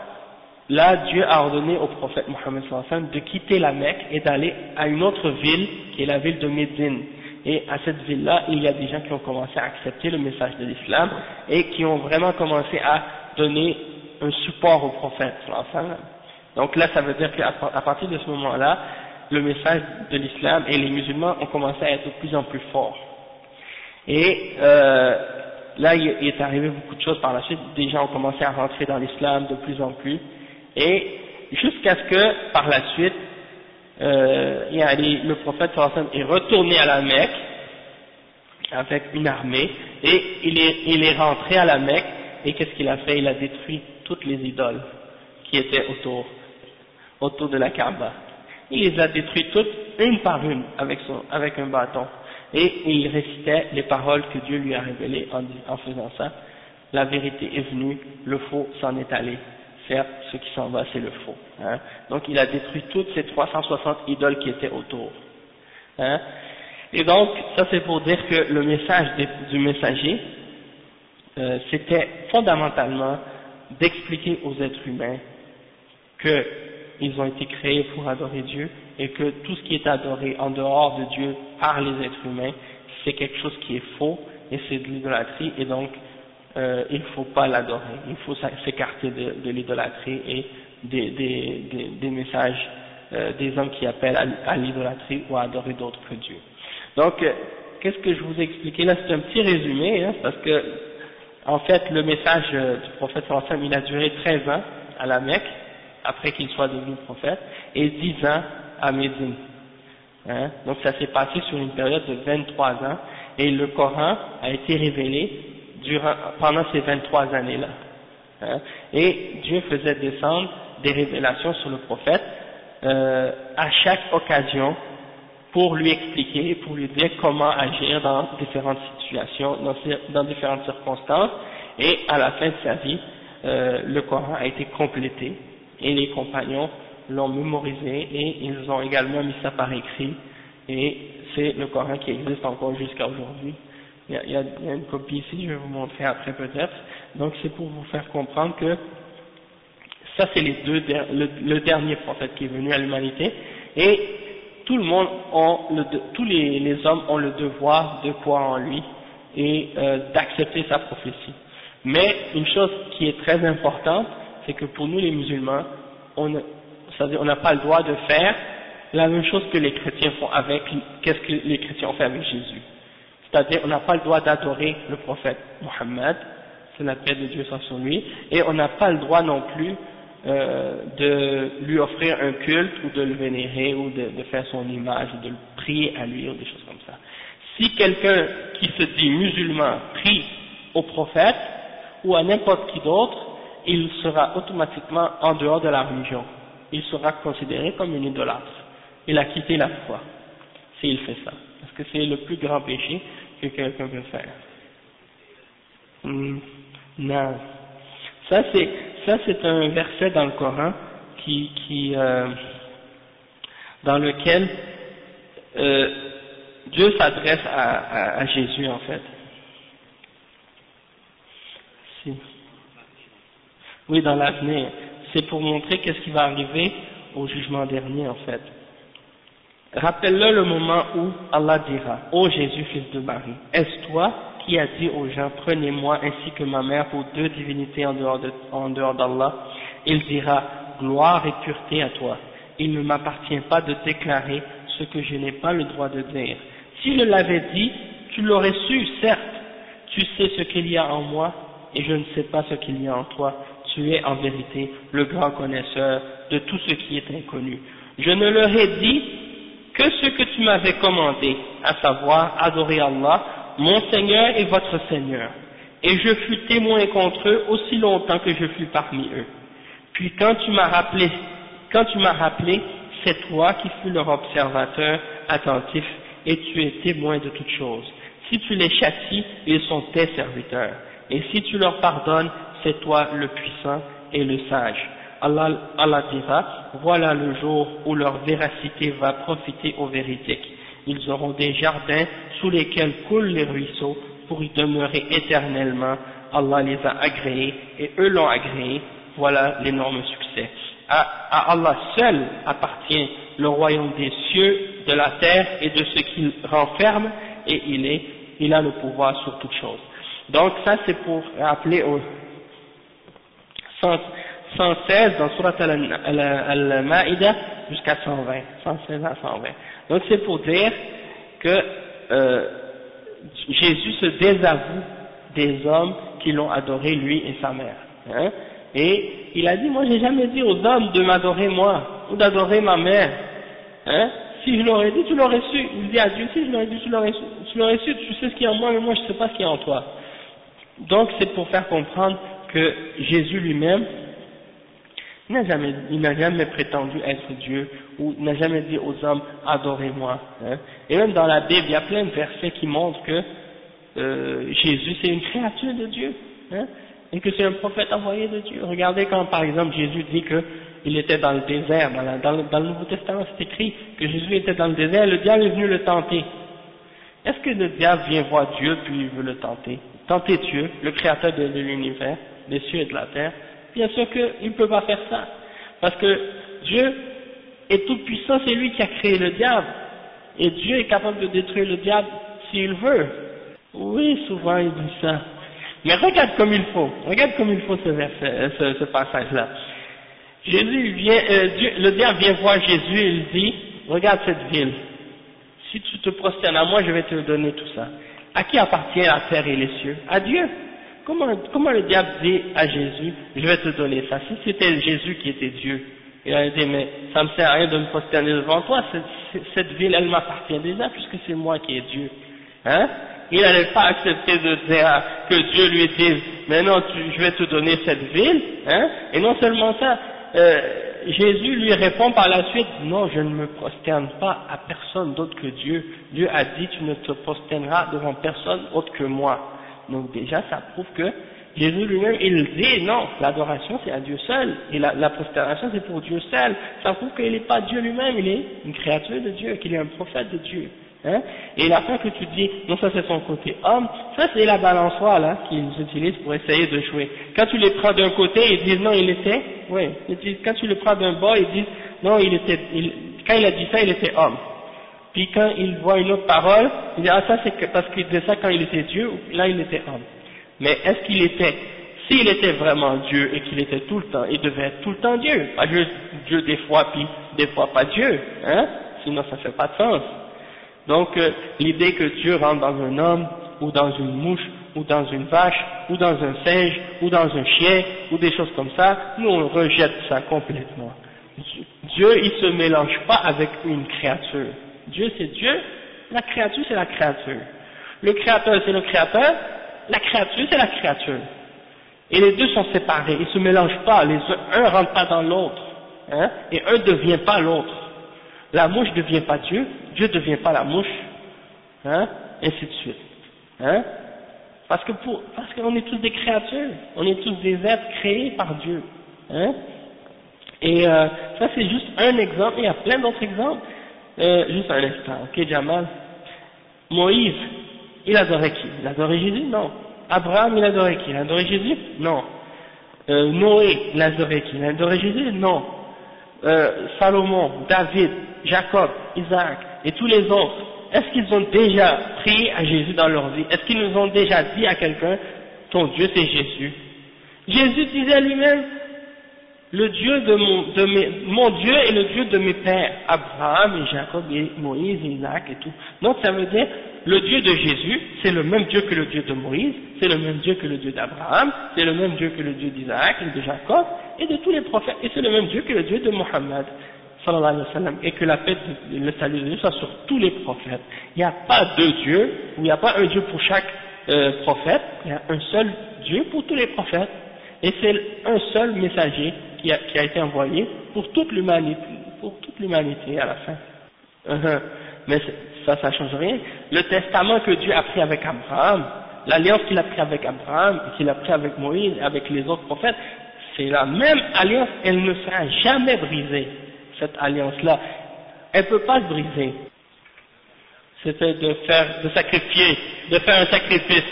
là, Dieu a ordonné au prophète Mohammed sallallahu alayhi wa sallam de quitter la Mecque et d'aller à une autre ville, qui est la ville de Médine. Et à cette ville-là, il y a des gens qui ont commencé à accepter le message de l'islam et qui ont vraiment commencé à donner un support au prophète sallallahu alayhi wa sallam. Donc là, ça veut dire qu'à partir de ce moment-là, le message de l'islam et les musulmans ont commencé à être de plus en plus forts. Et là, il est arrivé beaucoup de choses par la suite. Des gens ont commencé à rentrer dans l'islam de plus en plus. Et jusqu'à ce que, par la suite, le prophète sallallahu alayhi wa sallam est retourné à la Mecque avec une armée et il est rentré à la Mecque et qu'est-ce qu'il a fait? Il a détruit toutes les idoles qui étaient autour de la Kaaba. Il les a détruites toutes, une par une, avec un bâton. Et il récitait les paroles que Dieu lui a révélées en faisant ça. La vérité est venue, le faux s'en est allé. Certes, ce qui s'en va, c'est le faux. Hein. Donc il a détruit toutes ces 360 idoles qui étaient autour. Hein. Et donc, ça c'est pour dire que le message du messager, c'était fondamentalement d'expliquer aux êtres humains qu'ils ont été créés pour adorer Dieu et que tout ce qui est adoré en dehors de Dieu par les êtres humains, c'est quelque chose qui est faux et c'est de l'idolâtrie et donc il ne faut pas l'adorer, il faut s'écarter de l'idolâtrie et des messages des hommes qui appellent à l'idolâtrie ou à adorer d'autres que Dieu. Donc, qu'est-ce que je vous ai expliqué là? C'est un petit résumé, hein, parce que en fait le message du prophète sallallahu alayhi wa sallam, il a duré 13 ans à la Mecque, après qu'il soit devenu prophète, et 10 ans à Médine. Hein? Donc ça s'est passé sur une période de 23 ans, et le Coran a été révélé pendant ces 23 années-là. Hein? Et Dieu faisait descendre des révélations sur le prophète à chaque occasion pour lui expliquer, pour lui dire comment agir dans différentes situations, dans différentes circonstances, et à la fin de sa vie, le Coran a été complété, et les compagnons l'ont mémorisé, et ils ont également mis ça par écrit, et c'est le Coran qui existe encore jusqu'à aujourd'hui. Il y a une copie ici, je vais vous montrer après peut-être. Donc c'est pour vous faire comprendre que ça c'est le dernier prophète qui est venu à l'humanité, et tout le monde tous les hommes ont le devoir de croire en lui et d'accepter sa prophétie. Mais une chose qui est très importante, c'est que pour nous les musulmans, c'est-à-dire on n'a pas le droit de faire la même chose que les chrétiens font qu'est-ce que les chrétiens ont fait avec Jésus. C'est-à-dire on n'a pas le droit d'adorer le prophète Mohammed, c'est la paix de Dieu soit sur lui, et on n'a pas le droit non plus de lui offrir un culte ou de le vénérer ou de faire son image ou de le prier à lui ou des choses comme ça. Si quelqu'un qui se dit musulman prie au prophète ou à n'importe qui d'autre, il sera automatiquement en dehors de la religion. Il sera considéré comme un idolâtre. Il a quitté la foi s'il fait ça. Parce que c'est le plus grand péché que quelqu'un peut faire. Non. Ça c'est un verset dans le Coran dans lequel Dieu s'adresse à Jésus en fait. Si. Oui, dans l'avenir. C'est pour montrer qu'est-ce qui va arriver au jugement dernier, en fait. Rappelle-le le moment où Allah dira: Ô Jésus, fils de Marie, est-ce toi qui as dit aux gens: prenez-moi ainsi que ma mère pour deux divinités en dehors d'Allah? Il dira: gloire et pureté à toi. Il ne m'appartient pas de déclarer ce que je n'ai pas le droit de dire. S'il l'avait dit, tu l'aurais su, certes. Tu sais ce qu'il y a en moi et je ne sais pas ce qu'il y a en toi. Tu es en vérité le grand connaisseur de tout ce qui est inconnu. Je ne leur ai dit que ce que tu m'avais commandé, à savoir adorer Allah, mon Seigneur et votre Seigneur. Et je fus témoin contre eux aussi longtemps que je fus parmi eux. Puis quand tu m'as rappelé, c'est toi qui fus leur observateur attentif et tu es témoin de toutes choses. Si tu les châties, ils sont tes serviteurs. Et si tu leur pardonnes, c'est toi le puissant et le sage. Allah dira: voilà le jour où leur véracité va profiter aux véridiques. Ils auront des jardins sous lesquels coulent les ruisseaux pour y demeurer éternellement. Allah les a agréés et eux l'ont agréé. Voilà l'énorme succès. À Allah seul appartient le royaume des cieux, de la terre et de ce qu'il renferme, et il a le pouvoir sur toutes choses. Donc ça c'est pour rappeler au 116 dans Surat Al-Ma'ida jusqu'à 120, 116 à 120. Donc c'est pour dire que Jésus se désavoue des hommes qui l'ont adoré lui et sa mère. Hein? Et il a dit: moi j'ai jamais dit aux hommes de m'adorer moi ou d'adorer ma mère. Hein? Si je l'aurais dit, tu l'aurais su. Il dit à Dieu: si je l'aurais dit, tu l'aurais su, tu sais ce qu'il y a en moi, mais moi je ne sais pas ce qu'il y a en toi. Donc c'est pour faire comprendre que Jésus lui-même, il n'a jamais prétendu être Dieu, ou n'a jamais dit aux hommes: adorez-moi. Hein? Et même dans la Bible, il y a plein de versets qui montrent que Jésus c'est une créature de Dieu, hein? Et que c'est un prophète envoyé de Dieu. Regardez quand par exemple Jésus dit qu'il était dans le désert, dans le Nouveau Testament c'est écrit que Jésus était dans le désert, le diable est venu le tenter. Est-ce que le diable vient voir Dieu puis il veut le tenter? Tenter Dieu, le créateur de l'univers, des cieux et de la terre? Bien sûr qu'il ne peut pas faire ça, parce que Dieu est tout puissant, c'est lui qui a créé le diable, et Dieu est capable de détruire le diable s'il veut. Oui, souvent il dit ça. Mais regarde comme il faut ce verset, ce passage-là. Jésus vient, le diable vient voir Jésus et il dit: regarde cette ville, si tu te prosternes à moi, je vais te donner tout ça. À qui appartient la terre et les cieux? À Dieu. Comment le diable dit à Jésus: je vais te donner ça? Si c'était Jésus qui était Dieu, il a dit: mais ça me sert à rien de me prosterner devant toi, cette ville elle m'appartient déjà puisque c'est moi qui est Dieu. Hein? Il n'allait pas accepter de dire que Dieu lui dise: mais non, je vais te donner cette ville, hein? Et non seulement ça, Jésus lui répond par la suite: non, je ne me prosterne pas à personne d'autre que Dieu. Dieu a dit: tu ne te prosterneras devant personne autre que moi. Donc déjà ça prouve que Jésus lui-même il dit: non, l'adoration c'est à Dieu seul, et la prosternation c'est pour Dieu seul. Ça prouve qu'il n'est pas Dieu lui-même, il est une créature de Dieu, qu'il est un prophète de Dieu. Hein? Et la fin que tu dis, non, ça c'est son côté homme, ça c'est la balançoire là qu'ils utilisent pour essayer de jouer. Quand tu les prends d'un côté, ils disent non, il était, oui, quand tu les prends d'un bas, ils disent non, quand il a dit ça, il était homme. Puis quand il voit une autre parole, il dit: ah, ça c'est parce qu'il disait ça quand il était Dieu, là il était homme. Mais est-ce qu'il était, s'il était vraiment Dieu et qu'il était tout le temps, il devait être tout le temps Dieu, pas juste Dieu des fois puis des fois pas Dieu, hein? Sinon ça fait pas de sens. Donc l'idée que Dieu rentre dans un homme, ou dans une mouche, ou dans une vache, ou dans un singe, ou dans un chien, ou des choses comme ça, nous on rejette ça complètement. Dieu il se mélange pas avec une créature. Dieu c'est Dieu, la créature c'est la créature. Le créateur c'est le créateur, la créature c'est la créature. Et les deux sont séparés, ils se mélangent pas, un rentre pas dans l'autre, hein, et un ne devient pas l'autre. La mouche ne devient pas Dieu, Dieu ne devient pas la mouche, hein, ainsi de suite. Hein? Parce qu'on est tous des créatures, on est tous des êtres créés par Dieu. Hein? Et ça c'est juste un exemple, il y a plein d'autres exemples. Juste un instant, ok Jamal. Moïse, il adorait qui? Il adorait Jésus? Non. Abraham, il adorait qui? Il adorait Jésus? Non. Noé, il a adoré qui? Il a adoré Jésus? Non. Salomon, David, Jacob, Isaac et tous les autres, est-ce qu'ils ont déjà prié à Jésus dans leur vie? Est-ce qu'ils nous ont déjà dit à quelqu'un, ton Dieu c'est Jésus? Jésus disait lui-même, le Dieu mon Dieu est le Dieu de mes pères, Abraham et Jacob et Moïse et Isaac et tout. Donc ça veut dire, le Dieu de Jésus, c'est le même Dieu que le Dieu de Moïse, c'est le même Dieu que le Dieu d'Abraham, c'est le même Dieu que le Dieu d'Isaac et de Jacob et de tous les prophètes, et c'est le même Dieu que le Dieu de Mohammed, sallallahu alayhi wa sallam, et que la paix, le salut de Dieu soit sur tous les prophètes. Il n'y a pas deux dieux, ou il n'y a pas un Dieu pour chaque prophète, il y a un seul Dieu pour tous les prophètes, et c'est un seul messager qui a été envoyé pour toute l'humanité à la fin. Mais ça change rien. Le testament que Dieu a pris avec Abraham, l'alliance qu'il a pris avec Abraham, et qu'il a pris avec Moïse, avec les autres prophètes, c'est la même alliance, elle ne sera jamais brisée, cette alliance-là. Elle ne peut pas se briser. C'était de faire un sacrifice.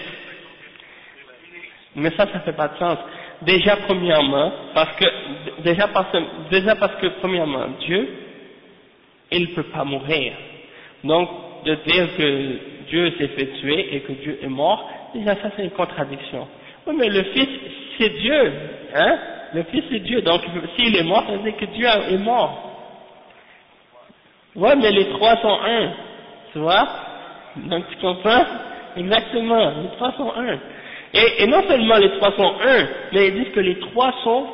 Mais ça fait pas de sens. Déjà premièrement, parce que premièrement, Dieu, il ne peut pas mourir. Donc, de dire que Dieu s'est fait tuer et que Dieu est mort, déjà ça c'est une contradiction. Oui, mais le Fils c'est Dieu, hein? Le Fils c'est Dieu, donc s'il est mort, ça veut dire que Dieu est mort. Ouais, mais les trois sont un, tu vois? Donc tu comprends? Exactement, les trois sont un. Et non seulement les trois sont un, mais ils disent que les trois sont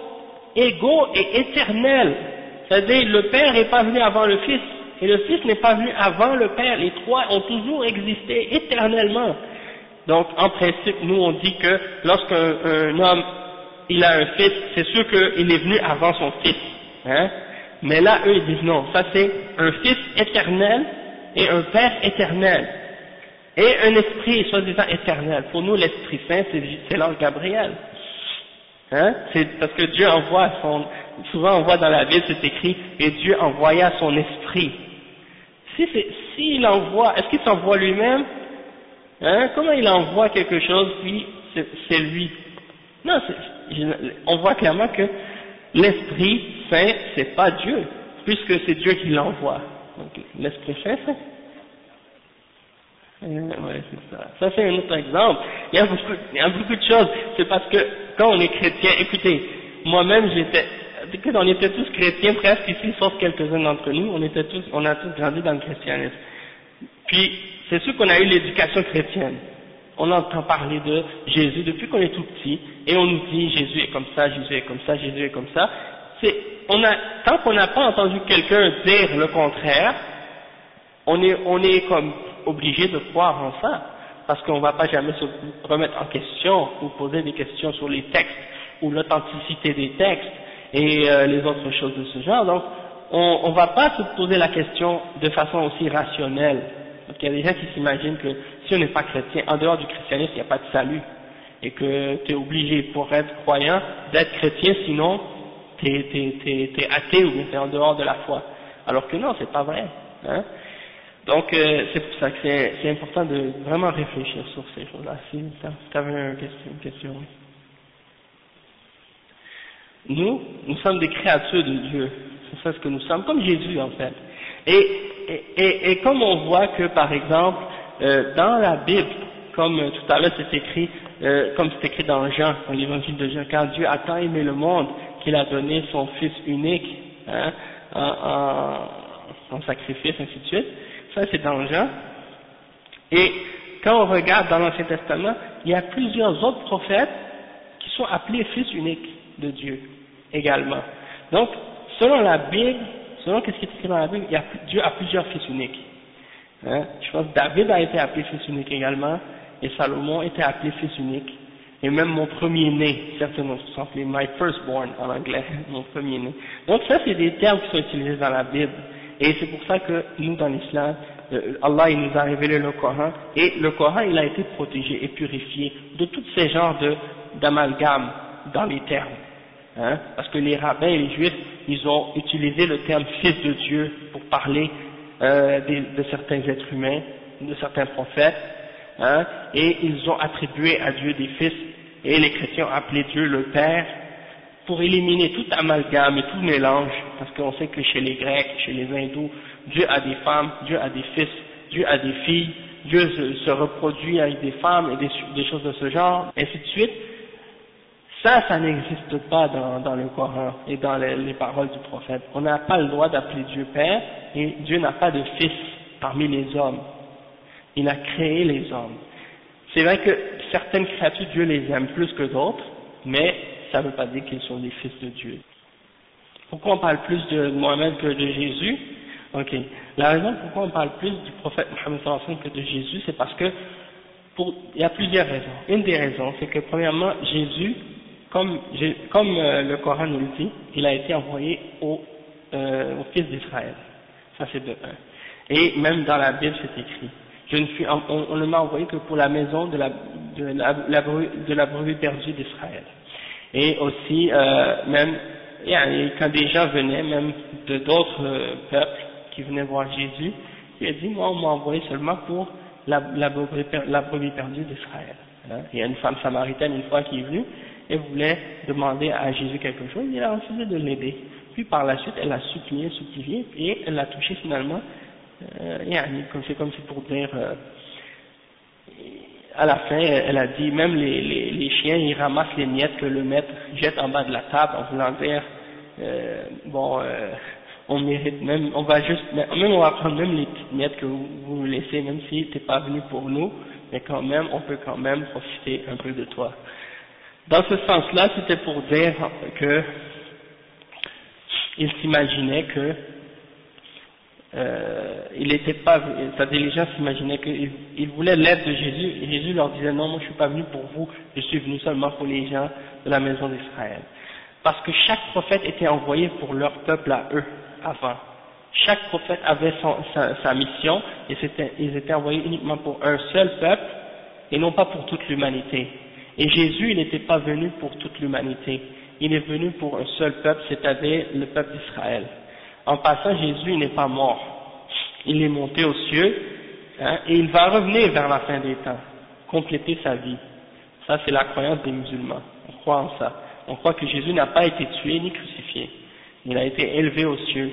égaux et éternels. C'est-à-dire le Père n'est pas venu avant le Fils, et le Fils n'est pas venu avant le Père. Les trois ont toujours existé éternellement. Donc en principe, nous on dit que lorsqu'un homme il a un fils, c'est sûr qu'il est venu avant son fils. Hein? Mais là, eux ils disent non, ça c'est un Fils éternel et un Père éternel. Et un esprit soi-disant éternel. Pour nous, l'Esprit Saint, c'est l'ange Gabriel. Hein? C'est parce que Dieu envoie souvent on voit dans la Bible, c'est écrit, et Dieu envoya son esprit. S'il envoie, est-ce qu'il s'envoie lui-même? Hein? Comment il envoie quelque chose, puis c'est lui? Non, on voit clairement que l'Esprit Saint, c'est pas Dieu, puisque c'est Dieu qui l'envoie. Donc, l'Esprit Saint, c'est... Ouais, c'est ça. Ça c'est un autre exemple. Il y a beaucoup de choses. C'est parce que quand on est chrétien, écoutez, moi-même on était tous chrétiens presque ici, sauf quelques-uns d'entre nous, on a tous grandi dans le christianisme. Puis, c'est sûr qu'on a eu l'éducation chrétienne. On entend parler de Jésus depuis qu'on est tout petit, et on nous dit Jésus est comme ça, Jésus est comme ça, Jésus est comme ça. Tant qu'on n'a pas entendu quelqu'un dire le contraire, on est comme obligé de croire en ça, parce qu'on ne va pas jamais se remettre en question ou poser des questions sur les textes ou l'authenticité des textes et les autres choses de ce genre. Donc, on ne va pas se poser la question de façon aussi rationnelle. Parce qu'il y a des gens qui s'imaginent que si on n'est pas chrétien, en dehors du christianisme, il n'y a pas de salut, et que tu es obligé pour être croyant d'être chrétien, sinon t'es athée ou t'es en dehors de la foi. Alors que non, c'est pas vrai. Hein? Donc c'est pour ça que c'est important de vraiment réfléchir sur ces choses-là. Si tu avais une question. Nous sommes des créatures de Dieu. C'est ça ce que nous sommes, comme Jésus en fait. Et comme on voit que par exemple dans la Bible, comme tout à l'heure c'est écrit, comme c'est écrit dans Jean, dans l'évangile de Jean, quand Dieu a tant aimé le monde qu'il a donné son Fils unique, hein, en sacrifice, ainsi de suite. Ça c'est dans Jean. Et quand on regarde dans l'Ancien Testament, il y a plusieurs autres prophètes qui sont appelés fils uniques de Dieu également. Donc, selon la Bible, selon ce qui est écrit dans la Bible, Dieu a plusieurs fils uniques. Hein? Je pense que David a été appelé fils unique également, et Salomon était appelé fils unique. Et même mon premier-né, certainement, se sont appelés my firstborn en anglais, mon premier-né. Donc ça, c'est des termes qui sont utilisés dans la Bible. Et c'est pour ça que nous, dans l'islam, Allah il nous a révélé le Coran, et le Coran il a été protégé et purifié de tous ces genres d'amalgames dans les termes. Hein? Parce que les rabbins et les juifs, ils ont utilisé le terme fils de Dieu pour parler de certains êtres humains, de certains prophètes, hein? Et ils ont attribué à Dieu des fils, et les chrétiens ont appelé Dieu le Père, pour éliminer tout amalgame et tout mélange, parce qu'on sait que chez les Grecs, chez les Hindous, Dieu a des femmes, Dieu a des fils, Dieu a des filles, Dieu se reproduit avec des femmes et des choses de ce genre, ainsi de suite. Ça n'existe pas dans le Coran et dans les paroles du prophète. On n'a pas le droit d'appeler Dieu Père, et Dieu n'a pas de fils parmi les hommes. Il a créé les hommes. C'est vrai que certaines créatures, Dieu les aime plus que d'autres, mais ça ne veut pas dire qu'ils sont des fils de Dieu. Pourquoi on parle plus de Mohammed que de Jésus? Ok. La raison pourquoi on parle plus du prophète Mohammed sallallahu alayhi wa sallam que de Jésus, c'est parce que il y a plusieurs raisons. Une des raisons, c'est que premièrement, Jésus, comme le Coran nous le dit, il a été envoyé au fils d'Israël. Ça c'est de un. Et même dans la Bible c'est écrit. On ne m'a envoyé que pour la maison de la brebis perdue d'Israël. Et aussi, même, quand des gens venaient, même de d'autres peuples qui venaient voir Jésus, il a dit, moi on m'a envoyé seulement pour la brebis perdue d'Israël. Hein. Il y a une femme samaritaine une fois qui est venue, et voulait demander à Jésus quelque chose, il a refusé de l'aider. Puis par la suite, elle a supplié, et elle l'a touché finalement, c'est comme si pour dire, à la fin, elle a dit, même les chiens, ils ramassent les miettes que le maître jette en bas de la table, en voulant dire, on mérite même, on va prendre même les petites miettes que vous laissez, même si t'es pas venu pour nous, mais quand même, on peut quand même profiter un peu de toi. Dans ce sens-là, c'était pour dire que il s'imaginait que il n'était pas, c'est-à-dire les gens s'imaginaient qu'ils voulaient l'aide de Jésus, et Jésus leur disait non, moi je suis pas venu pour vous, je suis venu seulement pour les gens de la maison d'Israël. Parce que chaque prophète était envoyé pour leur peuple à eux, avant. Chaque prophète avait sa mission, et ils étaient envoyés uniquement pour un seul peuple, et non pas pour toute l'humanité. Et Jésus, il n'était pas venu pour toute l'humanité, il est venu pour un seul peuple, c'est-à-dire le peuple d'Israël. En passant, Jésus n'est pas mort, il est monté aux cieux, et il va revenir vers la fin des temps, compléter sa vie. Ça, c'est la croyance des musulmans, on croit en ça. On croit que Jésus n'a pas été tué ni crucifié, il a été élevé aux cieux,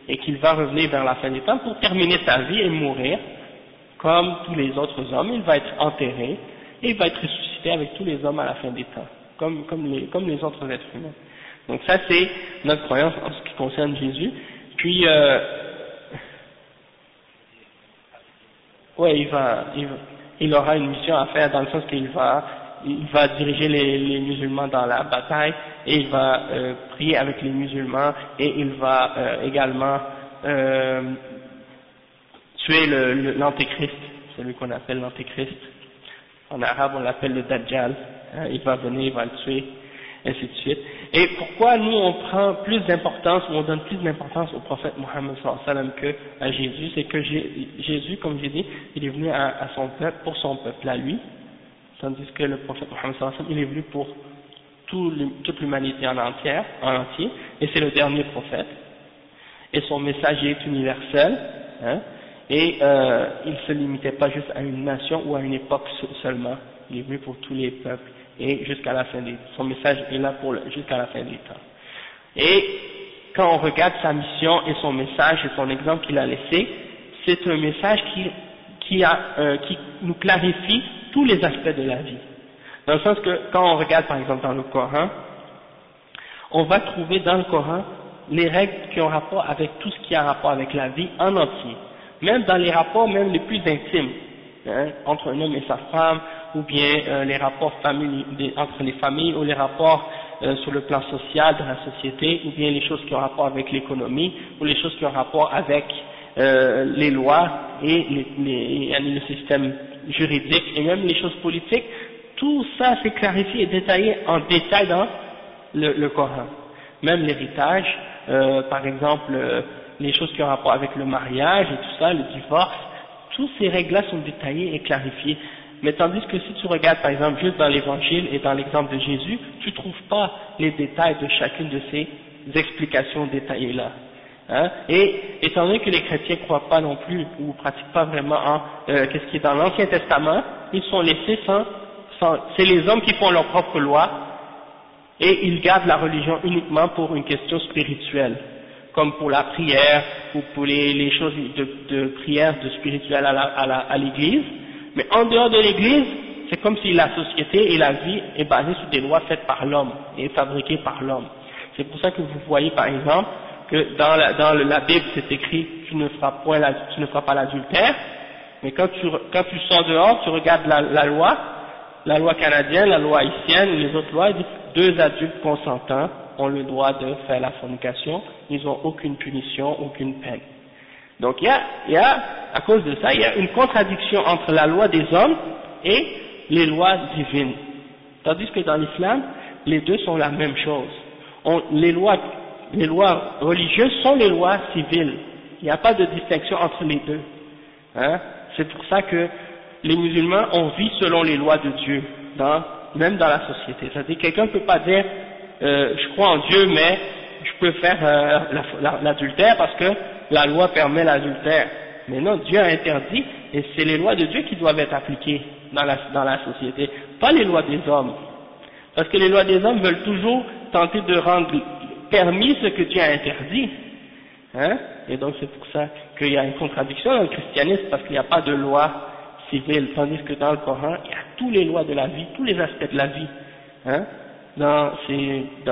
et qu'il va revenir vers la fin des temps pour terminer sa vie et mourir, comme tous les autres hommes, il va être enterré, et il va être ressuscité avec tous les hommes à la fin des temps, comme les autres êtres humains. Donc ça c'est notre croyance en ce qui concerne Jésus. Puis il aura une mission à faire dans le sens qu'il va diriger les musulmans dans la bataille, et il va prier avec les musulmans, et il va également tuer l'antéchrist, celui qu'on appelle l'antéchrist. En arabe, on l'appelle le Dajjal. Il va venir, il va le tuer, ainsi de suite. Et pourquoi nous, on prend plus d'importance, ou on donne plus d'importance au prophète Mohammed sallallahu alayhi wa sallam que à Jésus? C'est que Jésus, comme j'ai dit, il est venu à son peuple, pour son peuple, à lui, tandis que le prophète Mohammed sallallahu alayhi wa sallam, il est venu pour toute l'humanité en entier, et c'est le dernier prophète. Et son message est universel, et il ne se limitait pas juste à une nation ou à une époque seulement, il est venu pour tous les peuples, et jusqu'à la fin son message est là jusqu'à la fin des temps. Et quand on regarde sa mission et son message et son exemple qu'il a laissé, c'est un message qui nous clarifie tous les aspects de la vie. Dans le sens que quand on regarde par exemple dans le Coran, on va trouver dans le Coran les règles qui ont rapport avec tout ce qui a rapport avec la vie en entier. Même dans les rapports même les plus intimes, entre un homme et sa femme, ou bien les rapports entre les familles, ou les rapports sur le plan social de la société, ou bien les choses qui ont rapport avec l'économie, ou les choses qui ont rapport avec les lois et le système juridique, et même les choses politiques. Tout ça c'est clarifié et détaillé en détail dans le Coran. Même l'héritage, par exemple, les choses qui ont rapport avec le mariage et tout ça, le divorce, toutes ces règles-là sont détaillées et clarifiées. Mais tandis que si tu regardes par exemple juste dans l'évangile et dans l'exemple de Jésus, tu ne trouves pas les détails de chacune de ces explications détaillées-là. Et étant donné que les chrétiens ne croient pas non plus ou ne pratiquent pas vraiment qu'est-ce qui est dans l'Ancien Testament, ils sont laissés c'est les hommes qui font leur propre loi, et ils gardent la religion uniquement pour une question spirituelle, comme pour la prière ou pour les choses de prière, de spirituel à l'église. Mais en dehors de l'église, c'est comme si la société et la vie est basée sur des lois faites par l'homme et fabriquées par l'homme. C'est pour ça que vous voyez par exemple que dans la Bible c'est écrit tu ne feras pas l'adultère, mais quand tu sors dehors, tu regardes la loi canadienne, la loi haïtienne ou les autres lois, ils disent 2 adultes consentants ont le droit de faire la fornication, ils n'ont aucune punition, aucune peine. Donc il y a, à cause de ça, il y a une contradiction entre la loi des hommes et les lois divines. Tandis que dans l'islam, les deux sont la même chose. Les lois religieuses sont les lois civiles. Il n'y a pas de distinction entre les deux. Hein? C'est pour ça que les musulmans, on vit selon les lois de Dieu, même dans la société. C'est-à-dire quelqu'un ne peut pas dire je crois en Dieu, mais je peux faire l'adultère parce que la loi permet l'adultère. Mais non, Dieu a interdit, et c'est les lois de Dieu qui doivent être appliquées dans la société, pas les lois des hommes. Parce que les lois des hommes veulent toujours tenter de rendre permis ce que Dieu a interdit. Hein? Et donc c'est pour ça qu'il y a une contradiction dans le christianisme, parce qu'il n'y a pas de loi civile, tandis que dans le Coran, il y a toutes les lois de la vie, tous les aspects de la vie. Hein? Dans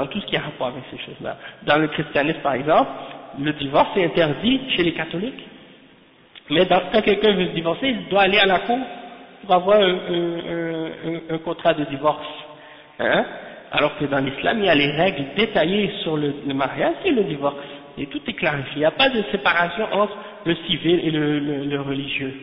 tout ce qui a rapport avec ces choses-là. Dans le christianisme, par exemple, le divorce est interdit chez les catholiques. Mais quand quelqu'un veut se divorcer, il doit aller à la cour pour avoir un contrat de divorce. Hein? Alors que dans l'islam, il y a les règles détaillées sur le mariage et le divorce. Et tout est clarifié. Il n'y a pas de séparation entre le civil et le religieux.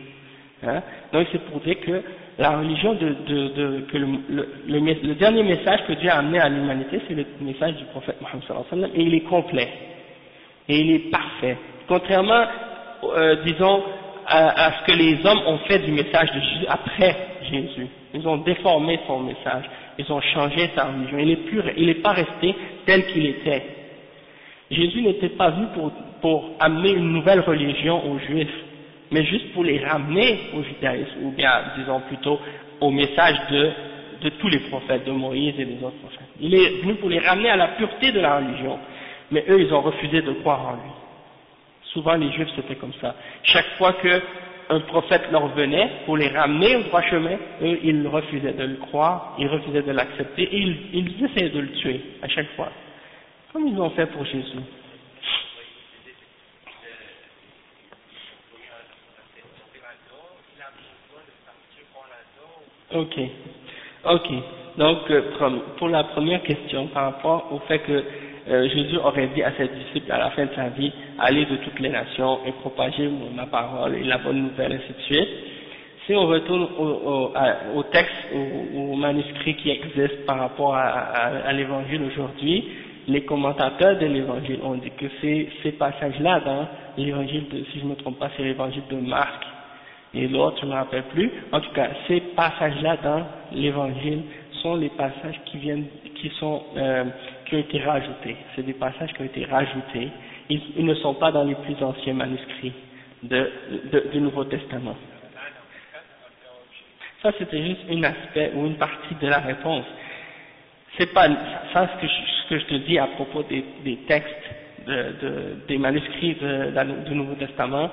Hein? Donc c'est pour dire que la religion que le dernier message que Dieu a amené à l'humanité, c'est le message du prophète Mohammed sallallahu alayhi wa sallam, et il est complet. Et il est parfait. Contrairement, disons, à ce que les hommes ont fait du message de Jésus après Jésus. Ils ont déformé son message. Ils ont changé sa religion. Il n'est pas resté tel qu'il était. Jésus n'était pas venu pour amener une nouvelle religion aux Juifs, mais juste pour les ramener au judaïsme, ou bien, disons plutôt, au message de tous les prophètes, de Moïse et des autres prophètes. Il est venu pour les ramener à la pureté de la religion, mais eux, ils ont refusé de croire en lui. Souvent, les Juifs, c'était comme ça. Chaque fois qu'un prophète leur venait pour les ramener au droit chemin, eux, ils refusaient de le croire, ils refusaient de l'accepter, et ils essayaient de le tuer, à chaque fois. Comme ils ont fait pour Jésus. Ok. Donc, pour la première question, par rapport au fait que Jésus aurait dit à ses disciples à la fin de sa vie, allez de toutes les nations et propagez ma parole et la bonne nouvelle, ainsi de suite. Si on retourne au texte, au manuscrit qui existe par rapport à l'évangile aujourd'hui, les commentateurs de l'évangile ont dit que ces passages-là dans l'évangile si je ne me trompe pas, c'est l'évangile de Marc, et l'autre, je ne me rappelle plus. En tout cas, ces passages-là dans l'évangile sont les passages qui ont été rajoutés. C'est des passages qui ont été rajoutés. Ils ne sont pas dans les plus anciens manuscrits du Nouveau Testament. Ça, c'était juste un aspect ou une partie de la réponse. C'est pas ça ce que je te dis à propos des textes des manuscrits du Nouveau Testament.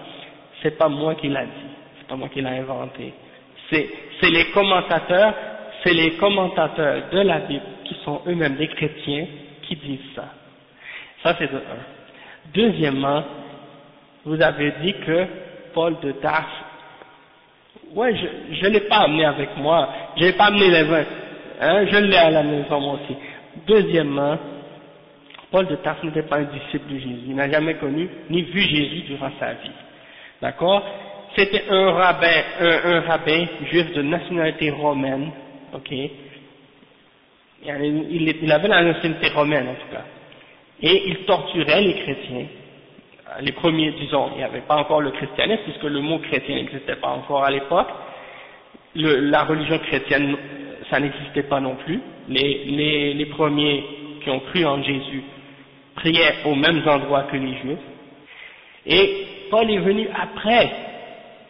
C'est pas moi qui l'a dit. C'est pas moi qui l'ai inventé. C'est les commentateurs de la Bible qui sont eux-mêmes des chrétiens qui disent ça. Ça c'est de un. Deuxièmement, vous avez dit que Paul de Tarse, ouais, je l'ai pas amené avec moi, je n'ai pas amené les vins, hein, je l'ai à la maison moi aussi. Deuxièmement, Paul de Tarse n'était pas un disciple de Jésus, il n'a jamais connu ni vu Jésus durant sa vie. D'accord? C'était un rabbin juif de nationalité romaine, ok? Il avait la nationalité romaine en tout cas. Et il torturait les chrétiens. Les premiers, disons, il n'y avait pas encore le christianisme, puisque le mot chrétien n'existait pas encore à l'époque. La religion chrétienne, ça n'existait pas non plus. Les premiers qui ont cru en Jésus priaient aux mêmes endroits que les Juifs. Et Paul est venu après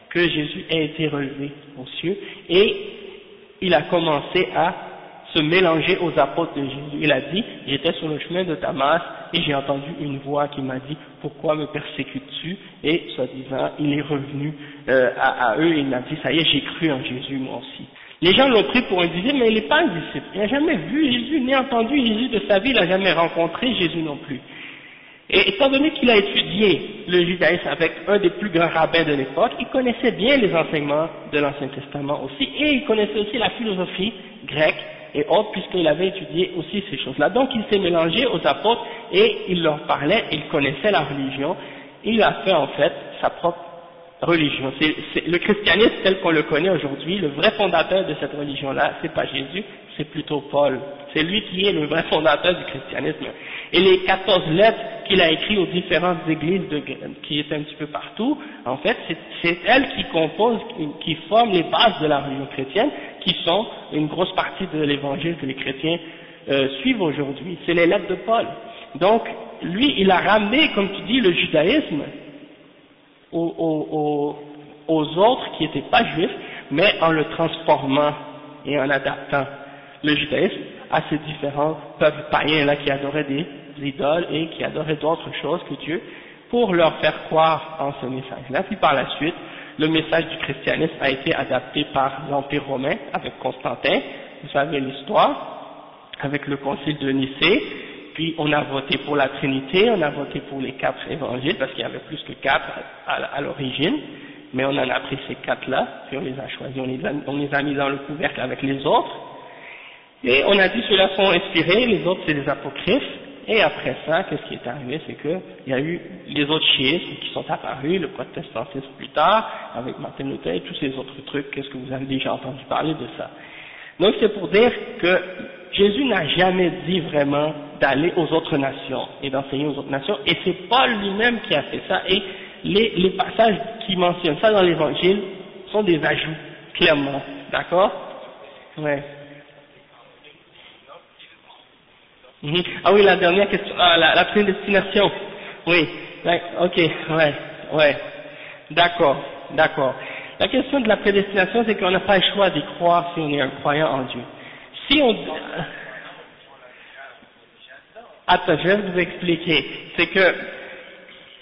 que Jésus ait été relevé aux cieux, et il a commencé à se mélanger aux apôtres de Jésus. Il a dit, j'étais sur le chemin de Damas et j'ai entendu une voix qui m'a dit, pourquoi me persécutes-tu? Et soi-disant, il est revenu à eux et il m'a dit, ça y est, j'ai cru en Jésus moi aussi. Les gens l'ont pris pour un disciple, mais il n'est pas un disciple. Il n'a jamais vu Jésus, ni entendu Jésus de sa vie, il n'a jamais rencontré Jésus non plus. Et étant donné qu'il a étudié le judaïsme avec un des plus grands rabbins de l'époque, il connaissait bien les enseignements de l'Ancien Testament aussi, et il connaissait aussi la philosophie grecque et autres, puisqu'il avait étudié aussi ces choses-là. Donc il s'est mélangé aux apôtres et il leur parlait, il connaissait la religion, il a fait en fait sa propre religion. C'est le christianisme tel qu'on le connaît aujourd'hui, le vrai fondateur de cette religion-là, c'est pas Jésus, c'est plutôt Paul. C'est lui qui est le vrai fondateur du christianisme. Et les 14 lettres qu'il a écrites aux différentes églises qui étaient un petit peu partout, en fait, c'est elles qui composent, qui forment les bases de la religion chrétienne, qui sont une grosse partie de l'évangile que les chrétiens suivent aujourd'hui. C'est les lettres de Paul. Donc, lui, il a ramené, comme tu dis, le judaïsme aux autres qui n'étaient pas juifs, mais en le transformant et en adaptant le judaïsme à ces différents peuples païens là qui adoraient des idoles et qui adoraient d'autres choses que Dieu, pour leur faire croire en ce message-là. Puis par la suite, le message du christianisme a été adapté par l'Empire romain avec Constantin, vous savez l'histoire, avec le concile de Nicée. Puis on a voté pour la Trinité, on a voté pour les 4 évangiles, parce qu'il y avait plus que 4 à l'origine, mais on en a pris ces 4-là, puis on les a choisis, on les a mis dans le couvercle avec les autres, et on a dit ceux-là sont inspirés, les autres c'est des apocryphes, et après ça, qu'est-ce qui est arrivé, c'est que il y a eu les autres schismes qui sont apparus, le protestantisme plus tard, avec Martin Luther et tous ces autres trucs, qu'est-ce que vous avez déjà entendu parler de ça. Donc c'est pour dire que Jésus n'a jamais dit vraiment d'aller aux autres nations et d'enseigner aux autres nations, et c'est Paul lui-même qui a fait ça, et les passages qui mentionnent ça dans l'évangile sont des ajouts, clairement, d'accord? Ouais. Ah oui, la dernière question, la prédestination, oui, ok, ouais, d'accord. La question de la prédestination, c'est qu'on n'a pas le choix d'y croire si on est un croyant en Dieu. Si on... Attends, je vais vous expliquer. C'est que,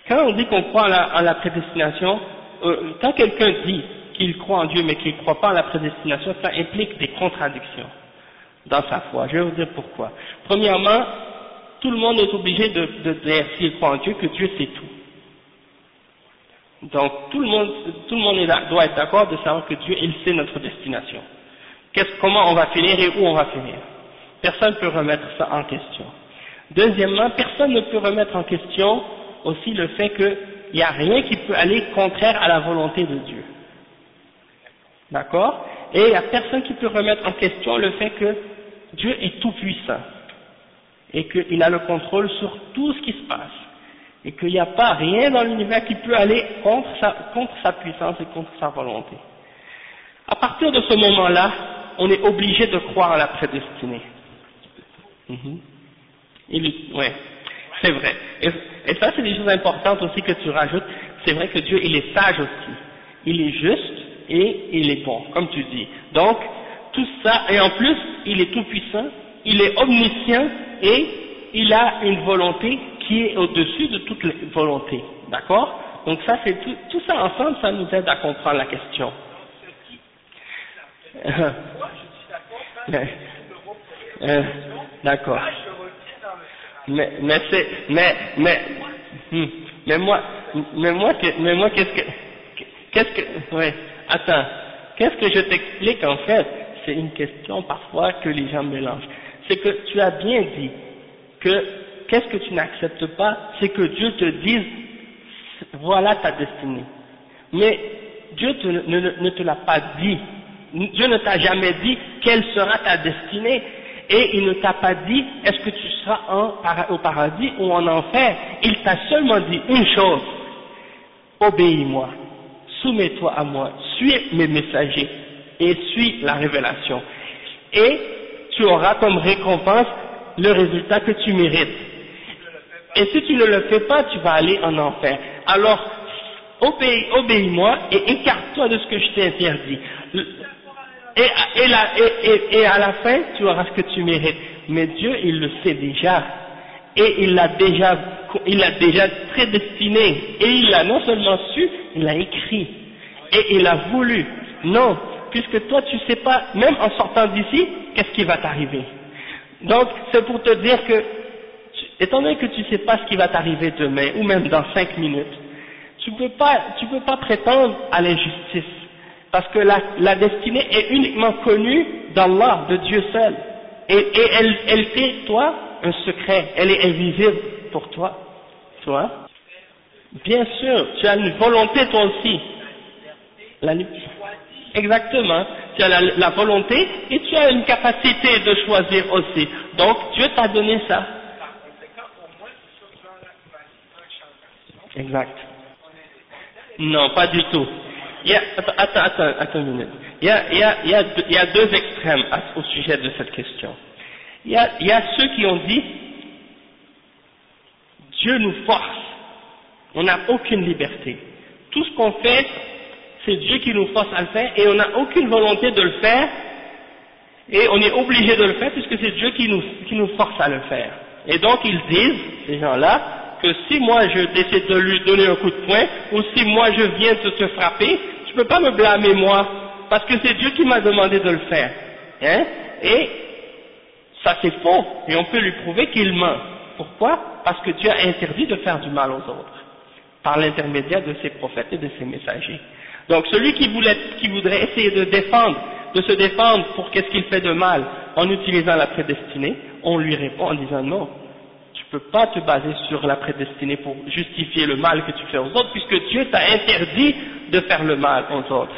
quand on dit qu'on croit en la prédestination, quand quelqu'un dit qu'il croit en Dieu mais qu'il ne croit pas en la prédestination, ça implique des contradictions dans sa foi. Je vais vous dire pourquoi. Premièrement, tout le monde est obligé de dire, s'il croit en Dieu, que Dieu sait tout. Donc, tout le monde doit être d'accord de savoir que Dieu, il sait notre destination. Comment on va finir et où on va finir. Personne ne peut remettre ça en question. Deuxièmement, personne ne peut remettre en question aussi le fait qu'il n'y a rien qui peut aller contraire à la volonté de Dieu. D'accord? Et il n'y a personne qui peut remettre en question le fait que Dieu est tout puissant et qu'il a le contrôle sur tout ce qui se passe et qu'il n'y a pas rien dans l'univers qui peut aller contre sa puissance et contre sa volonté. À partir de ce moment-là, on est obligé de croire à la prédestinée. Ouais, c'est vrai. Et ça, c'est des choses importantes aussi que tu rajoutes. C'est vrai que Dieu, il est sage aussi. Il est juste et il est bon, comme tu dis. Donc, tout ça, et en plus, il est tout puissant, il est omniscient et il a une volonté qui est au-dessus de toute volonté. D'accord? Donc ça, c'est tout ça ensemble, ça nous aide à comprendre la question. D'accord. Mais moi, qu'est-ce que je t'explique en fait? C'est une question parfois que les gens mélangent. C'est que tu as bien dit que qu'est-ce que tu n'acceptes pas, c'est que Dieu te dise voilà ta destinée. Mais Dieu ne te l'a pas dit. Dieu ne t'a jamais dit quelle sera ta destinée. Et il ne t'a pas dit est-ce que tu seras au paradis ou en enfer. Il t'a seulement dit une chose: obéis-moi, soumets-toi à moi, suis mes messagers et suis la révélation. Et tu auras comme récompense le résultat que tu mérites. Et si tu ne le fais pas, tu vas aller en enfer. Alors, obéis-moi et écarte-toi de ce que je t'ai interdit. et à la fin, tu auras ce que tu mérites. Mais Dieu, il le sait déjà. Et il l'a déjà prédestiné. Et il l'a non seulement su, il l'a écrit. Et il a voulu. Non, puisque toi, tu sais pas, même en sortant d'ici, qu'est-ce qui va t'arriver. Donc, c'est pour te dire que, étant donné que tu sais pas ce qui va t'arriver demain, ou même dans 5 minutes, tu peux pas prétendre à l'injustice. Parce que la destinée est uniquement connue d'Allah, de Dieu seul. Et elle fait, toi, un secret. Elle est invisible pour toi. Tu vois? Bien sûr, tu as une volonté toi aussi. Exactement. Tu as la volonté et tu as une capacité de choisir aussi. Donc, Dieu t'a donné ça. Exact. Non, pas du tout. Attends une minute. Il y a deux extrêmes au sujet de cette question. Il y a ceux qui ont dit Dieu nous force. On n'a aucune liberté. Tout ce qu'on fait, c'est Dieu qui nous force à le faire et on n'a aucune volonté de le faire et on est obligé de le faire puisque c'est Dieu qui nous force à le faire. Et donc ils disent, ces gens-là, que si moi je décide de lui donner un coup de poing ou si moi je viens de te frapper, tu peux pas me blâmer moi parce que c'est Dieu qui m'a demandé de le faire. Hein? Et ça c'est faux et on peut lui prouver qu'il ment. Pourquoi? Parce que Dieu a interdit de faire du mal aux autres par l'intermédiaire de ses prophètes et de ses messagers. Donc celui qui voudrait essayer de se défendre pour qu'est-ce qu'il fait de mal en utilisant la prédestinée, on lui répond en disant non, tu peux pas te baser sur la prédestinée pour justifier le mal que tu fais aux autres puisque Dieu t'a interdit de faire le mal aux autres.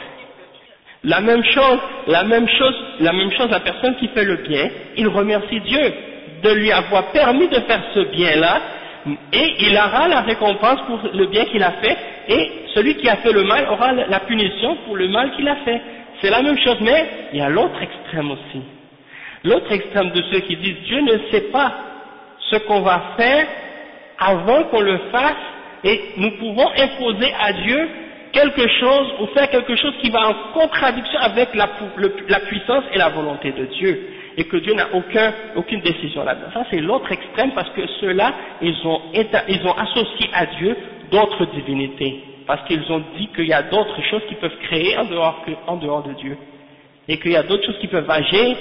La même chose, la personne qui fait le bien, il remercie Dieu de lui avoir permis de faire ce bien-là et il aura la récompense pour le bien qu'il a fait et celui qui a fait le mal aura la punition pour le mal qu'il a fait. C'est la même chose, mais il y a l'autre extrême aussi. L'autre extrême de ceux qui disent Dieu ne sait pas ce qu'on va faire avant qu'on le fasse et nous pouvons imposer à Dieu quelque chose ou faire quelque chose qui va en contradiction avec la puissance et la volonté de Dieu et que Dieu n'a aucune décision là-dedans. Ça c'est l'autre extrême parce que ceux-là ils ont associé à Dieu d'autres divinités parce qu'ils ont dit qu'il y a d'autres choses qui peuvent créer en dehors de Dieu et qu'il y a d'autres choses qui peuvent agir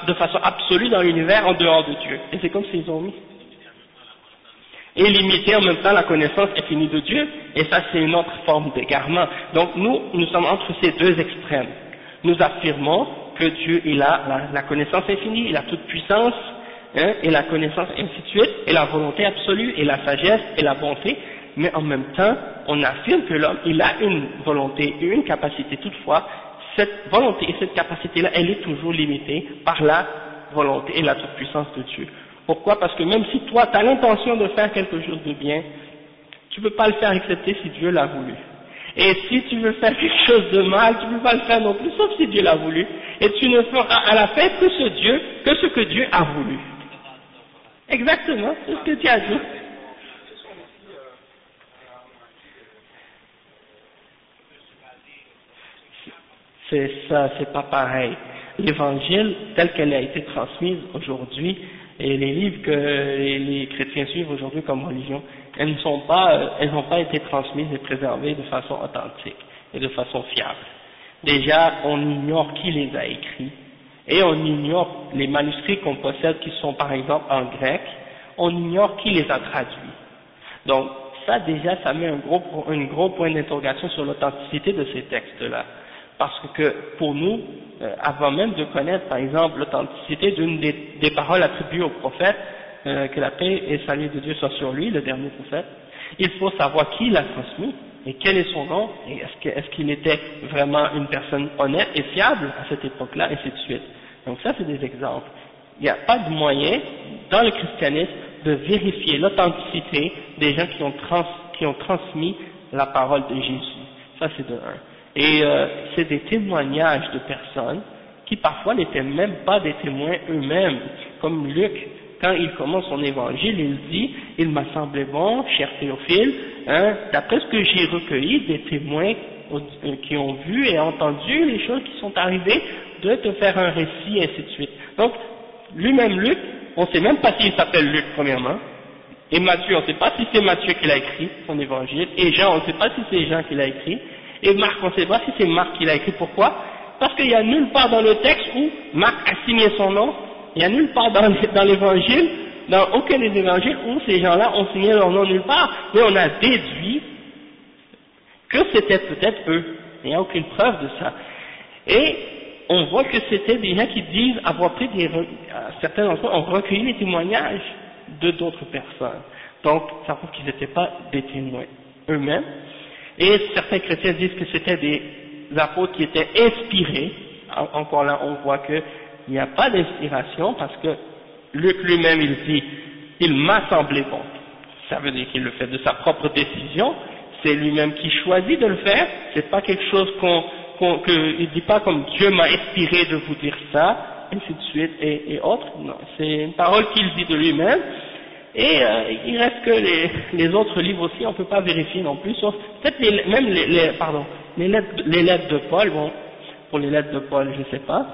de façon absolue dans l'univers en dehors de Dieu. Et c'est comme s'ils ont mis. Et limiter en même temps la connaissance infinie de Dieu, et ça c'est une autre forme d'égarement. Donc nous sommes entre ces deux extrêmes. Nous affirmons que Dieu il a la connaissance infinie, il a toute puissance, hein, et la connaissance ainsi de suite, et la volonté absolue, et la sagesse, et la bonté, mais en même temps on affirme que l'homme il a une volonté et une capacité. Toutefois, cette volonté et cette capacité-là, elle est toujours limitée par la volonté et la toute puissance de Dieu. Pourquoi? Parce que même si toi, tu as l'intention de faire quelque chose de bien, tu ne peux pas le faire excepté si Dieu l'a voulu. Et si tu veux faire quelque chose de mal, tu ne peux pas le faire non plus, sauf si Dieu l'a voulu. Et tu ne feras à la fin que ce que Dieu a voulu. Exactement, c'est ce que tu as dit. C'est ça, c'est pas pareil. L'évangile, tel qu'elle a été transmise aujourd'hui, et les livres que les chrétiens suivent aujourd'hui comme religion, elles n'ont pas été transmises et préservées de façon authentique et de façon fiable. Déjà, on ignore qui les a écrits, et on ignore les manuscrits qu'on possède qui sont par exemple en grec, on ignore qui les a traduits. Donc, ça déjà, ça met un gros point d'interrogation sur l'authenticité de ces textes-là. Parce que pour nous, avant même de connaître par exemple l'authenticité d'une des paroles attribuées au prophète, que la paix et le salut de Dieu soient sur lui, le dernier prophète, il faut savoir qui l'a transmis et quel est son nom et est-ce qu'il était vraiment une personne honnête et fiable à cette époque-là, et ainsi de suite. Donc ça c'est des exemples. Il n'y a pas de moyen dans le christianisme de vérifier l'authenticité des gens qui ont transmis la parole de Jésus. Ça c'est de un. Et c'est des témoignages de personnes qui parfois n'étaient même pas des témoins eux-mêmes, comme Luc, quand il commence son évangile, il dit « Il m'a semblé bon, cher Théophile, hein, d'après ce que j'ai recueilli, des témoins qui ont vu et entendu les choses qui sont arrivées, de te faire un récit, et ainsi de suite. Donc, lui-même Luc, on ne sait même pas s'il s'appelle Luc premièrement, et Matthieu, on ne sait pas si c'est Matthieu qui l'a écrit, son évangile, et Jean, on ne sait pas si c'est Jean qui l'a écrit, et Marc, on ne sait pas si c'est Marc qui l'a écrit. Pourquoi? Parce qu'il n'y a nulle part dans le texte où Marc a signé son nom, il n'y a nulle part dans l'évangile, dans aucun des évangiles où ces gens-là ont signé leur nom nulle part, mais on a déduit que c'était peut-être eux. Il n'y a aucune preuve de ça. Et on voit que c'était des gens qui disent avoir pris certains d'entre eux ont recueilli les témoignages de d'autres personnes. Donc, ça prouve qu'ils n'étaient pas des témoins eux-mêmes. Et certains chrétiens disent que c'était des apôtres qui étaient inspirés. Encore là, on voit qu'il n'y a pas d'inspiration parce que Luc lui-même, il dit, il m'a semblé bon. Ça veut dire qu'il le fait de sa propre décision. C'est lui-même qui choisit de le faire. C'est pas quelque chose il dit pas comme Dieu m'a inspiré de vous dire ça, ainsi de suite et autres. Non, c'est une parole qu'il dit de lui-même. Et il reste que les autres livres aussi, on peut pas vérifier non plus, sauf peut-être même les lettres de Paul. Bon, pour les lettres de Paul, je sais pas.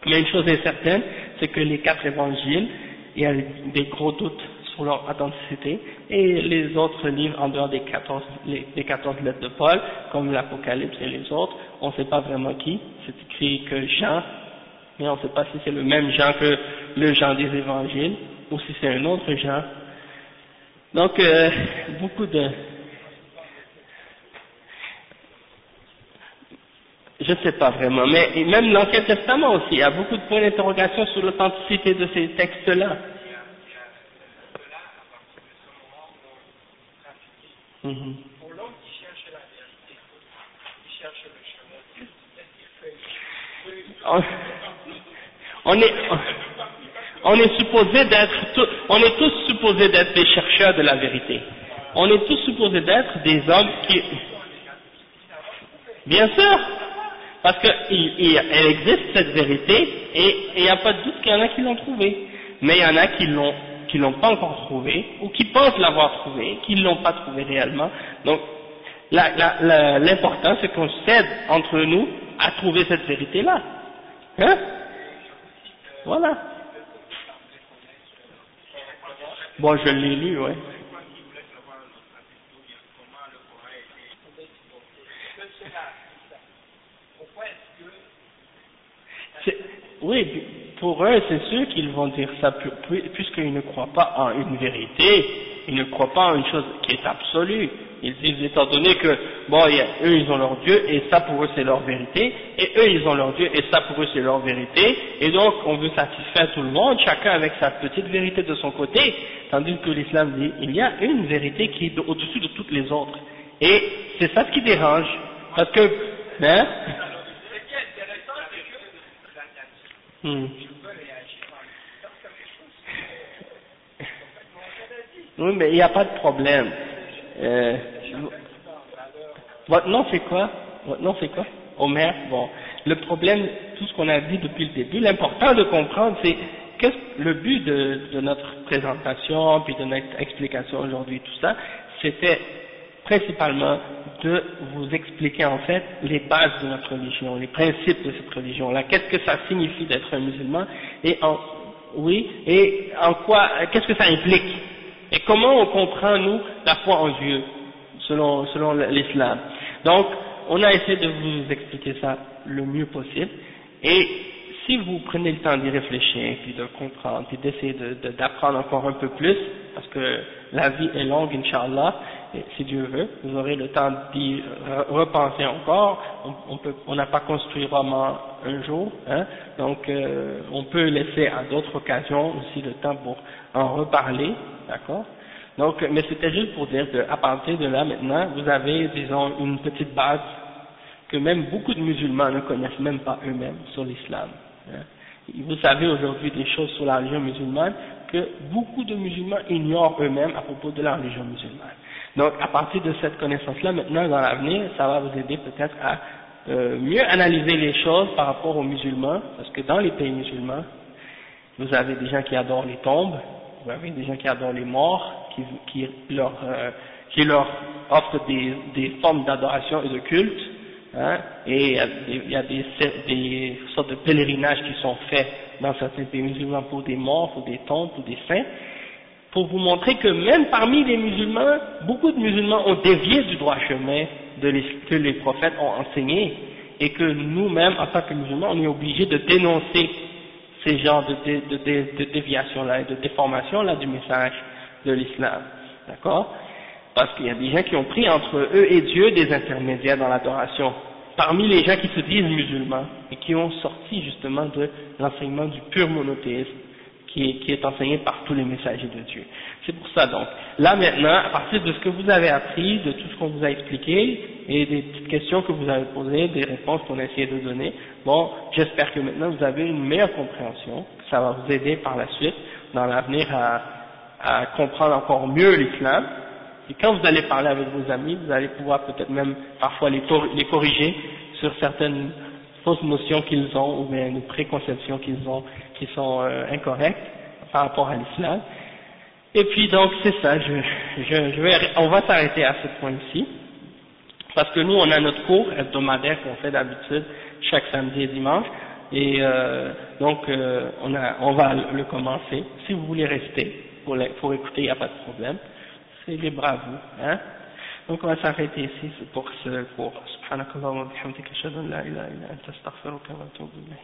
Mais une chose est certaine, c'est que les 4 évangiles, il y a des gros doutes sur leur authenticité, et les autres livres en dehors des 14 lettres de Paul, comme l'Apocalypse et les autres, on ne sait pas vraiment qui. C'est écrit que Jean, mais on ne sait pas si c'est le même Jean que le Jean des évangiles, ou si c'est un autre Jean. Donc, beaucoup de... Je ne sais pas vraiment, mais même l'Ancien Testament aussi, il y a beaucoup de points d'interrogation sur l'authenticité de ces textes-là. Pour l'homme qui cherche la vérité, qui cherche le chemin, on est tous supposés d'être des chercheurs de la vérité. On est tous supposés d'être des hommes qui... Bien sûr, parce qu'elle existe cette vérité, et il n'y a pas de doute qu'il y en a qui l'ont trouvée. Mais il y en a qui l'ont pas encore trouvé, ou qui pensent l'avoir trouvé, qui ne l'ont pas trouvé réellement. Donc, l'important, c'est qu'on s'aide entre nous à trouver cette vérité-là. Hein? Voilà. Bon, je l'ai lu, ouais. Oui, pour eux, c'est sûr qu'ils vont dire ça, puisqu'ils ne croient pas en une vérité, ils ne croient pas en une chose qui est absolue. Ils disent, étant donné que, bon, eux ils ont leur Dieu, et ça pour eux c'est leur vérité, et eux ils ont leur Dieu, et ça pour eux c'est leur vérité, et donc on veut satisfaire tout le monde, chacun avec sa petite vérité de son côté, tandis que l'islam dit, il y a une vérité qui est au-dessus de toutes les autres. Et c'est ça ce qui dérange, parce que, hein? Oui, mais il n'y a pas de problème. Votre nom c'est quoi? Votre nom c'est quoi? Omer. Bon, le problème, tout ce qu'on a dit depuis le début, l'important de comprendre, c'est le but de notre présentation, puis de notre explication aujourd'hui, tout ça, c'était principalement de vous expliquer en fait les bases de notre religion, les principes de cette religion-là, qu'est-ce que ça signifie d'être un musulman, et en quoi, qu'est-ce que ça implique, et comment on comprend nous la foi en Dieu, selon l'islam. Donc, on a essayé de vous expliquer ça le mieux possible, et si vous prenez le temps d'y réfléchir, puis de comprendre, puis d'essayer d'apprendre encore un peu plus, parce que la vie est longue, Inch'Allah, et si Dieu veut, vous aurez le temps d'y repenser encore. On n'a pas construit vraiment un jour, hein, donc on peut laisser à d'autres occasions aussi le temps pour en reparler, d'accord? Donc, mais c'était juste pour dire qu'à partir de là maintenant, vous avez, disons, une petite base que même beaucoup de musulmans ne connaissent même pas eux-mêmes sur l'islam. Hein. Vous savez aujourd'hui des choses sur la religion musulmane que beaucoup de musulmans ignorent eux-mêmes à propos de la religion musulmane. Donc, à partir de cette connaissance-là, maintenant, dans l'avenir, ça va vous aider peut-être à mieux analyser les choses par rapport aux musulmans, parce que dans les pays musulmans, vous avez des gens qui adorent les tombes, vous avez des gens qui adorent les morts, qui leur offrent des formes d'adoration et de culte, hein, et il y a des sortes de pèlerinages qui sont faits dans certains pays musulmans pour des morts, pour des tombes, pour des saints, pour vous montrer que même parmi les musulmans, beaucoup de musulmans ont dévié du droit chemin que les prophètes ont enseigné, et que nous-mêmes, en tant que musulmans, on est obligés de dénoncer ces genres de déviation-là et de déformation-là du message de l'islam, d'accord? Parce qu'il y a des gens qui ont pris entre eux et Dieu des intermédiaires dans l'adoration, parmi les gens qui se disent musulmans, et qui ont sorti justement de l'enseignement du pur monothéisme, qui est enseigné par tous les messagers de Dieu. C'est pour ça donc. Là maintenant, à partir de ce que vous avez appris, de tout ce qu'on vous a expliqué, et des petites questions que vous avez posées, des réponses qu'on a essayé de donner, bon, j'espère que maintenant vous avez une meilleure compréhension, ça va vous aider par la suite, dans l'avenir, à comprendre encore mieux l'islam. Et quand vous allez parler avec vos amis, vous allez pouvoir peut-être même parfois les corriger sur certaines fausses notions qu'ils ont, ou bien des préconceptions qu'ils ont, qui sont incorrectes par rapport à l'islam. Et puis donc c'est ça, on va s'arrêter à ce point-ci, parce que nous on a notre cours hebdomadaire qu'on fait d'habitude chaque samedi et dimanche, et donc on va le commencer. Si vous voulez rester pour écouter, il n'y a pas de problème, c'est libre à vous, hein. Donc on va s'arrêter ici pour ce cours. Subhanakallahumma wa bihamdika ashhadu an la ilaha illa anta astaghfiruka wa atubu ilayk.